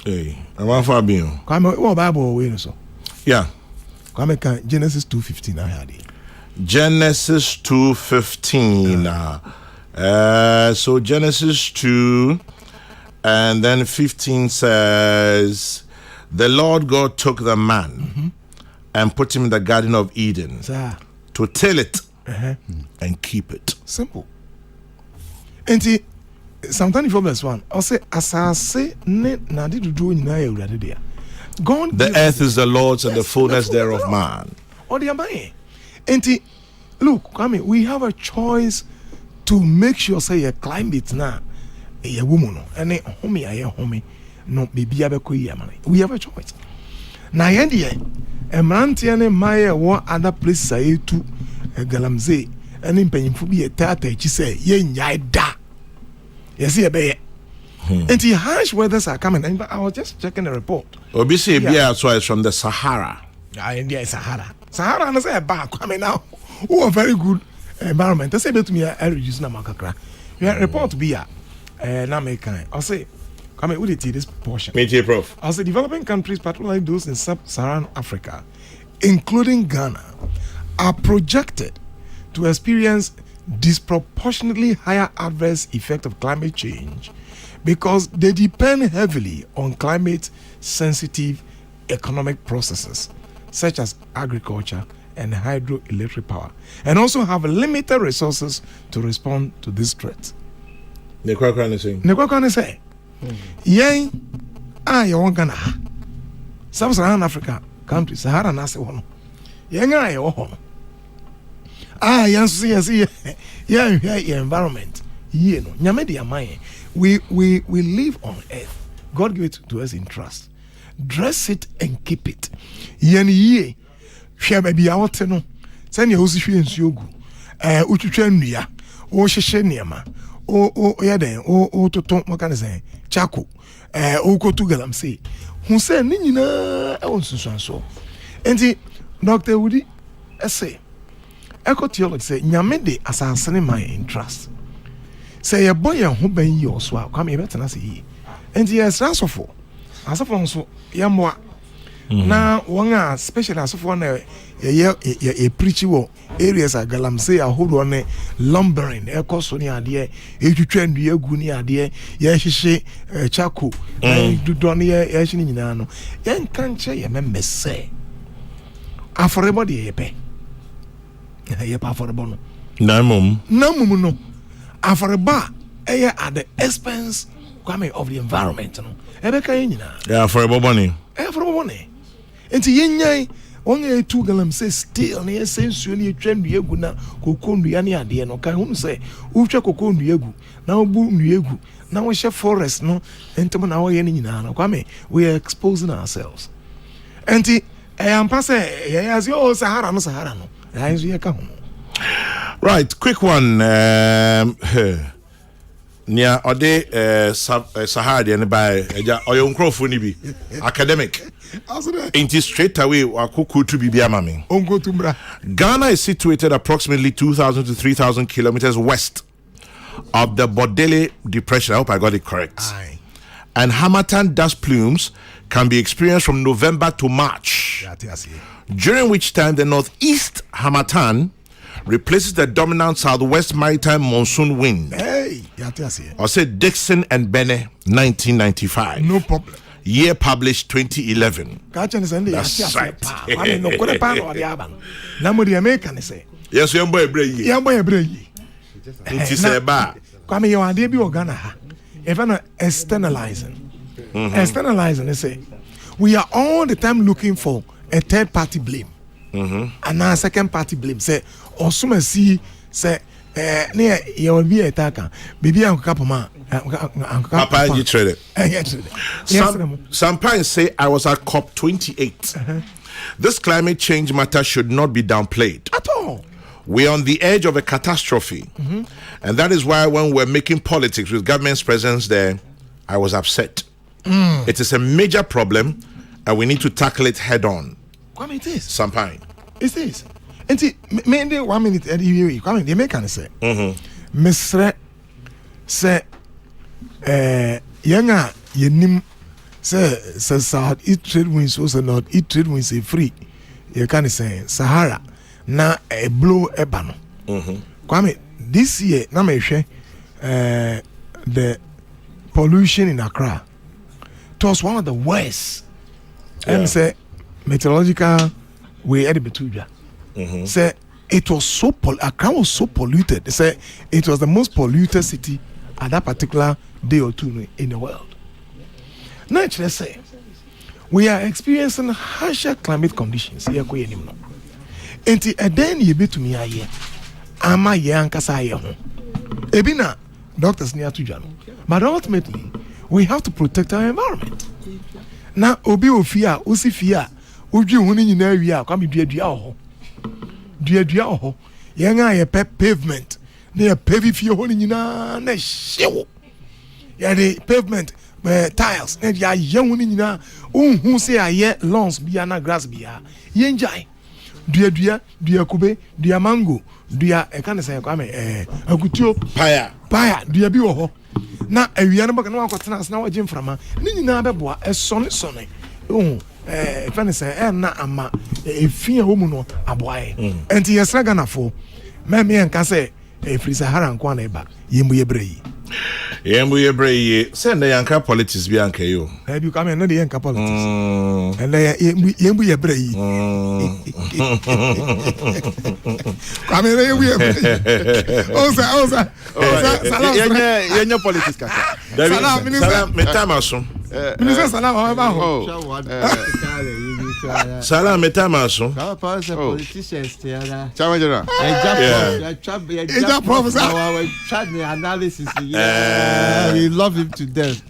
Hey, I'm on Fabio. Come on, Bible, we so. Yeah. Come on, Genesis 2:15. I had it. Genesis 2:15. So Genesis 2 and then 15 says, the Lord God took the man and put him in the Garden of Eden to till it and keep it. Simple. And sometimes from verse 1, I'll say, as I say, na did do in there. God, the earth is the Lord's and the fullness thereof man. Or the Abaye. And look, I mean, we have a choice to make sure, say, a climate now, a woman, and a homie, no, maybe we have a choice. Now, a Mantiane Maya, what other place I to a Galamze, and in Penifubia Tata, she say, yen da. Yes, yeah, baby. And the harsh weathers are coming. And I was just checking the report. Obviously, yeah, so it's from the Sahara. India is Sahara. Sahara, and I say, back coming now. Oh, a very good environment. They say to me, I reduce Namakakra. Yeah, report be Namekan. I'll say, come with it, this portion. Me too, Prof. I'll say, developing countries, particularly those in sub-Saharan Africa, including Ghana, are projected to experience disproportionately higher adverse effect of climate change because they depend heavily on climate-sensitive economic processes such as agriculture and hydroelectric power, and also have limited resources to respond to this threat. Nekwa say, yen you want Ghana, sub-Saharan Africa countries, Sahara nase wono, yen you want yes, environment. We live on earth. God gave it to us in trust. Dress it and keep it. Ye share baby out no. Send your house in Sugu. Uchuchenia, o Shesheniama, o Yaden, o Toton, what can I say? Chaco, o Kotugalam say. Who said Nina, I want to so. And Dr. Woody, say. Eco-theology say, Nyamede asasene my interest. Say a boy who ben you so come here better say. And yes, as of so yamwa. Now one special as of one a preachy areas a galamsey a hold on lumbering, a cosoni idea, a to trend the guni idea, yashe chaco, do donia yashinano. Yan can't say a member say. For everybody a pay. No. For a bar, at the expense of the environment. Yeah, for a money. For money. Enti yenyai onye 2 gallon say still na say nsuo na etwa nduegu na kokoo ndua ne ade no kan hu say utwa kokoo nduegu na obu nduegu na wo hye forest no entom na wo ye ni nyina na kwame we are exposing ourselves. Enti ampa say as yo Sahara no rise ye ka ho. Right, quick one. Nia ode Sahara de by oyo nkrofo ni bi academic. Ain't straight away Kokrokoo to be amami. Ghana is situated approximately 2,000 to 3,000 kilometers west of the Bodele Depression. I hope I got it correct. Aye. And Harmattan dust plumes can be experienced from November to March, during which time the northeast Harmattan replaces the dominant southwest maritime monsoon wind. Hey, I said Dixon and Bene, 1995. No problem. Year published 2011. That's right. Yes, young boy, Kwame, you are debi Ghana ha. Even externalizing. Externalizing, they say we are all the time looking for a third party blame. And now second party blame. Say Osuma see say near your be attacker. Baby Uncle Capoma. Papa, you traded. Some parents say I was at COP 28. This climate change matter should not be downplayed at all. We're on the edge of a catastrophe, and that is why when we're making politics with government's presence there, I was upset. It is a major problem, and we need to tackle it head on. Kwame, it is. Sampine. It is. And see, maybe 1 minute. Kwame, they make an say. Mr. Say. Yanga yenim say south east trade winds also not east trade winds is free. You can say Sahara na a blow ebano. Kwame, this year na me hwe the pollution in Accra. It was one of the worst. And say meteorological we had betuja. Say it was so Accra was so polluted. They say it was the most polluted city at that particular day or two in the world. Naturally, say we are experiencing harsher climate conditions here. Enti eden ye betumi aye ama ye ankasa aye ho ebina doctors near to jano, but ultimately we have to protect our environment. Na obi ofia osifia odwi hu ni nyina wi a kwame duadua ho duadua ho ye nga ye pavement na ye pave fie ho ni nyina na hyewo ye the pavement tiles na ya ye hu ni nyina unhu se aye lawns bia na grass bia ye njai dua kube dua mango dua e kan say kwame akutuo paya dua bi wo ho na awia no baka na wakotena asna waje mframa ni nyina beboa esone e kan say na ama efia wo mu no aboae enti yesra Ghana fo me enka say free Sahara nko na eba yembu yebrei send the yanka politics bi anka yo e bi kwame no the yanka politics and yembu yebrei kwame no yembu yebrei oza yenya politics kaka salam metamaso minister salam ba ho salam metamaso politicians tiara chama jera eja professor our chat analysis we love him to death.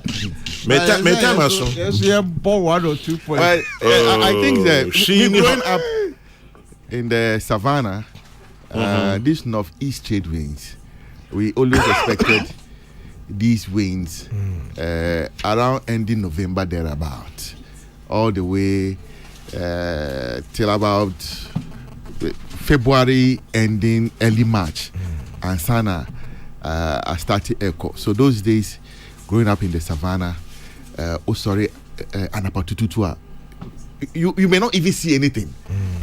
Metamaso. Yes, we have bought 1 or 2 points. Well, I think that growing up in the savannah, these northeast trade winds, we always expected these winds around ending November thereabout, all the way till about February ending early March, and Sana. I started echo. So those days, growing up in the savannah, Anapatututua, you may not even see anything.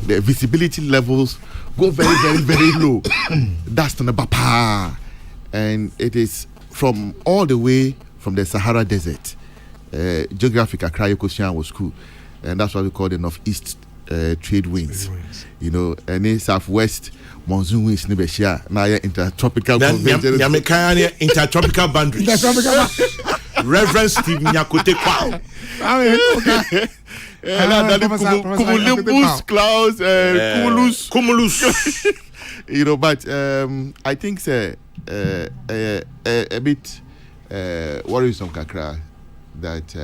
The visibility levels go very, very, very low. That's on the Bapa, and it is from all the way from the Sahara Desert. Geographic Accra Yokosian was cool, and that's what we call the northeast trade winds. You know, and in southwest. Monsoon winds ni beshia na intertropical convergence. Yamekanya intertropical boundaries. Reverend Steve Nyakote Kwa. Cumulus clouds, cumulus. You know, but I think a bit worrisome, Kakra, that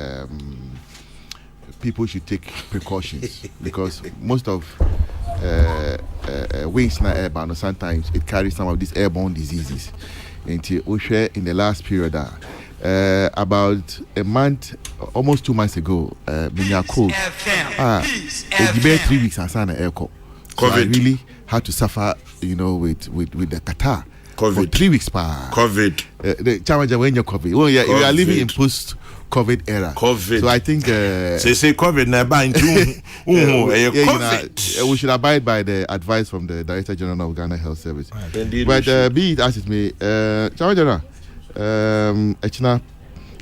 people should take precautions because most of wings na airborne, sometimes it carries some of these airborne diseases. Until we share in the last period, about a month, almost 2 months ago, Minya cold. It's been 3 weeks and sana airco. So I really had to suffer, you know, with the catarrh for 3 weeks. COVID. The challenge when you're COVID. Oh yeah, we are living in post-COVID era. COVID. So I think say COVID never COVID. We should abide by the advice from the Director General of Ghana Health Service. But be it as it may, Challenge General,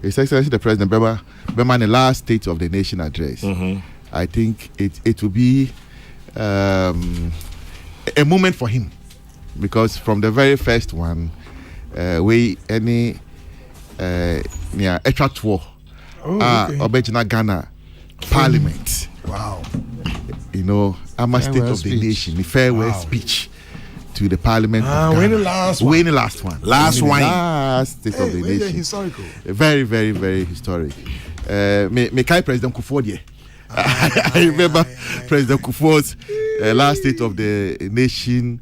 His Excellency the President Bema the last State of the Nation address. I think it will be a moment for him because from the very first one, extra tour, Obejina Ghana Parliament. Wow. You know, I'm a State of the Nation, the farewell speech to the Parliament. When the last one? Last State of the Nation. Historical. Very, very, very historic. Me kai President Kufuor. I remember President Kufuor's last State of the Nation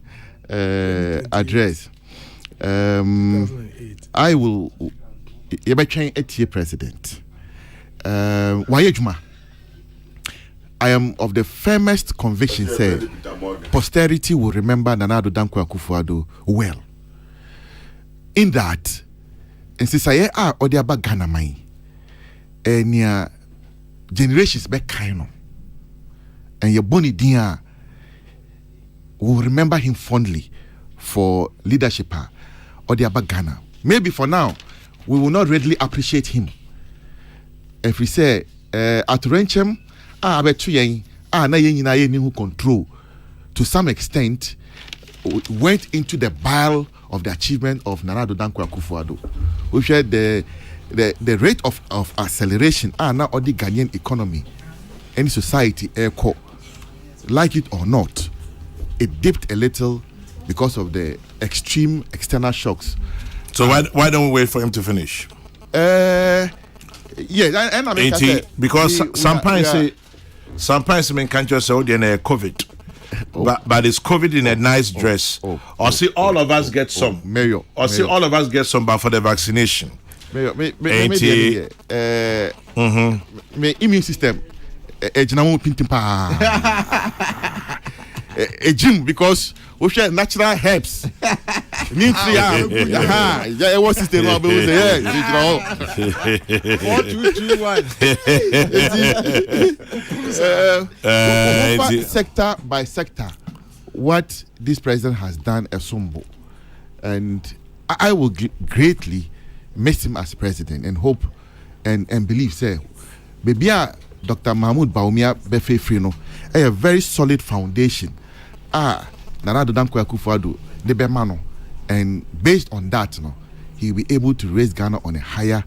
address. I will. You be train 8-year president. Wayejuma. I am of the firmest conviction said posterity will remember Nana Addo Dankwa Akufo-Addo well. In that, in Sisaye Odiaba Ghana mai, enya generations back kind and your boni dia will remember him fondly for leadership Odiaba Ghana. Maybe for now, we will not readily appreciate him. If we say at Renchem, who control to some extent went into the bile of the achievement of Nana Addo Dankwa Akufo-Addo. We shared the rate of acceleration now on the Ghanaian economy, any society, like it or not, it dipped a little because of the extreme external shocks. So why don't we wait for him to finish? Yeah, and I mean, because sometimes I mean can't just say COVID. But it's COVID in a nice dress. Or see all of us get some. See all of us get some but for the vaccination. My immune system a gym because we share natural herbs. What system? 4, 2, 3, 1. Sector by sector, what this president has done a sumbo, and I will greatly miss him as president and hope and believe, say, maybe Dr. Mahmoud Bawumia Befe Frino, a very solid foundation. Nana Addo Dankwa Akufo-Addo, the Bemano, and based on that, he will be able to raise Ghana on a higher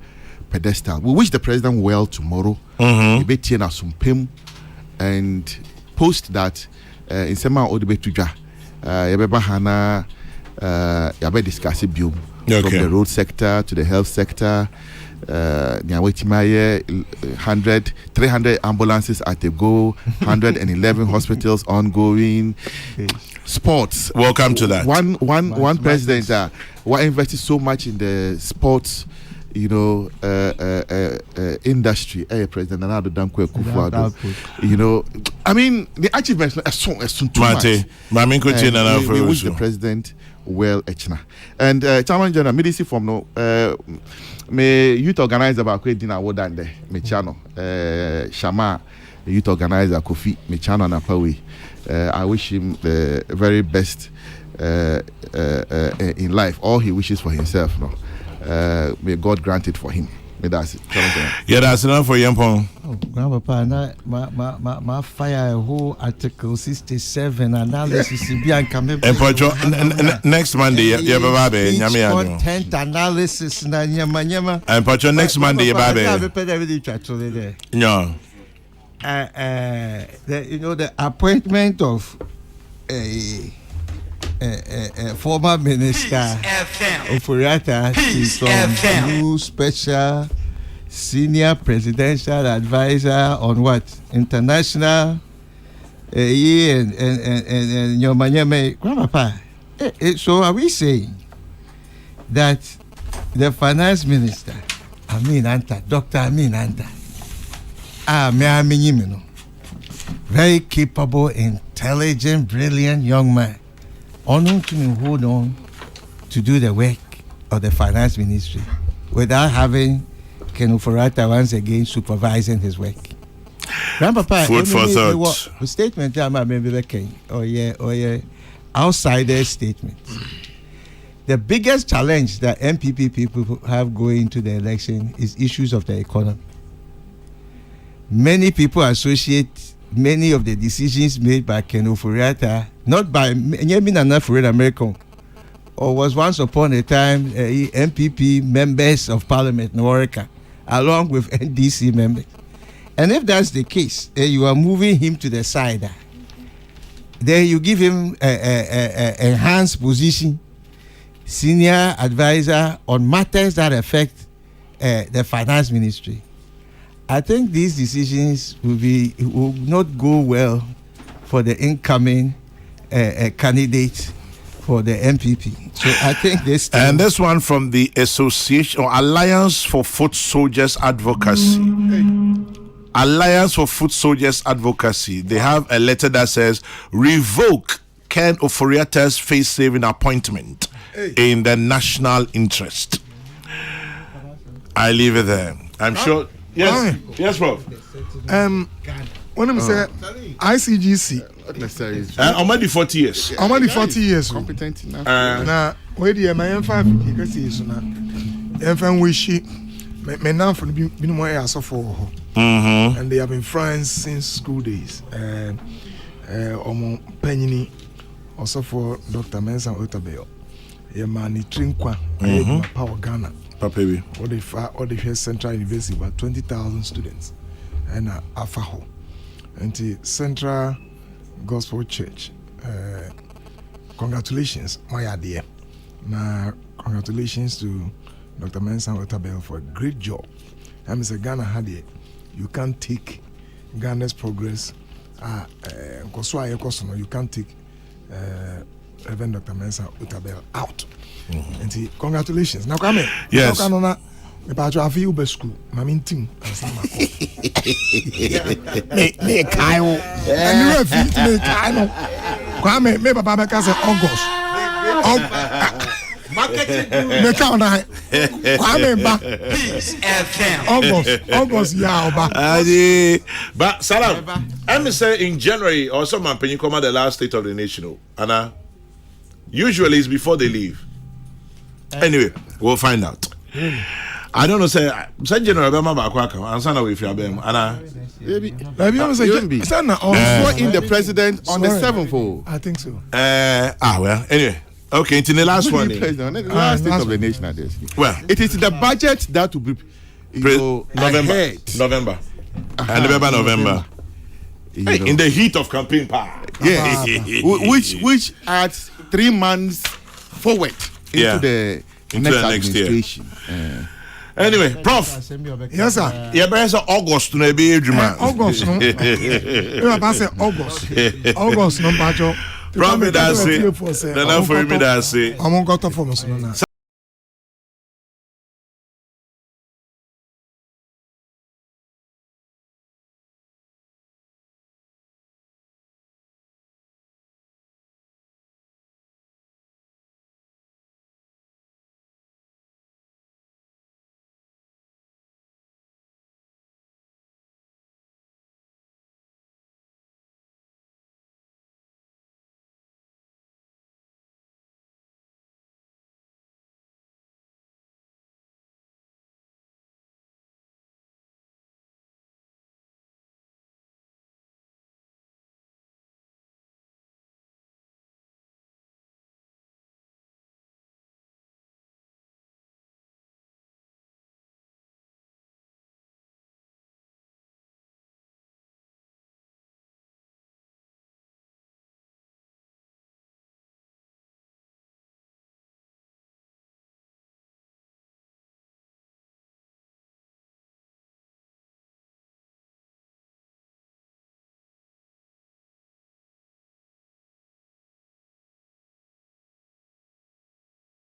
pedestal. We wish the president well tomorrow. And post that in Sema Odebetuja, Yabeba Hana, Yabe discuss it from the road sector to the health sector. 300 ambulances at a go, 111 hospitals ongoing. Sports. Welcome to that. One president who invested so much in the sports, you know, industry. President Nana Addo Dankwa Akufo-Addo. You know, I mean, the achievements are so too much. We wish the president well, Echna. And Chairman General, medicine from no. Me youth organizer about dinner wodande me channel Shama youth organizer Kofi me channel na pawe. I wish him the very best in life. All he wishes for himself, may God grant it for him. That's it. Yeah, that's enough for Yampon. Grandpapa, my fire a whole article 67 analysis and next Monday, content analysis and next Monday, baby. No. the appointment of a former minister Oforiatta to some new special senior presidential advisor on what international and Nyomanyame Grandpapa. So are we saying that the finance minister, Dr. Amin Anta, very capable, intelligent, brilliant young man, unknown to me, hold on to do the work of the finance ministry without having Ken Oforiatta once again supervising his work. Grandpapa, food for thought. The statement I'm making, outsider statement. The biggest challenge that MPP people have going into the election is issues of the economy. Many people associate many of the decisions made by Ken Oforiatta, not by Nyemina Foreign American, or was once upon a time MPP members of Parliament in Warwick, along with NDC members. And if that's the case, you are moving him to the side. Then you give him a enhanced position, senior advisor on matters that affect the finance ministry. I think these decisions will not go well for the incoming candidate for the MPP. So I think this. And this one from the Association or Alliance for Foot Soldiers Advocacy. Alliance for Foot Soldiers Advocacy. They have a letter that says revoke Ken Oforiatta's face-saving appointment in the national interest. I leave it there. I'm sure. Yes, yes, bro. When I say ICGC, already 40 years. Already 40 years. Competent enough. Now, where the M5 because is now. M5 wish me now for the more years for. And they have been friends since school days. Omo Penny also for Dr. Mensa Otabeo. Yeah, man, Trinkwa, Power Ghana. Papebi. Or the first Central University, about 20,000 students. And Afaho. And the Central Gospel Church. Congratulations, my idea. Now, congratulations to Dr. Mensa Otabeo for a great job. I'm Mr. Ghana had it. You can't take Ghana's progress. You can't take Reverend Dr. Mensa Otabel out. And see, congratulations. Now come in. Yes. I feel you best school. My team. Me Kyle. And you have me Kyle. Kwame, me Baba Beka say August. August, yeah. But Salam, I'm say in January or some man you come at the last State of the Nation, and usually it's before they leave. Anyway, we'll find out. I don't know. Say January, Bama and Sana with your bem, and maybe I'm saying in the president on the 7th. I think so. Well, anyway. Okay, into the last one. The last State of the Nation. Well, it is the budget that will be November. November. In the heat of campaign power. Yes. which adds 3 months forward into the next administration. Anyway, Prof. Yes, sir. Yeah, but it's August no be Juma. August no. August no, Pacho. Probably that's it. Then for me that's it. I'm going to go to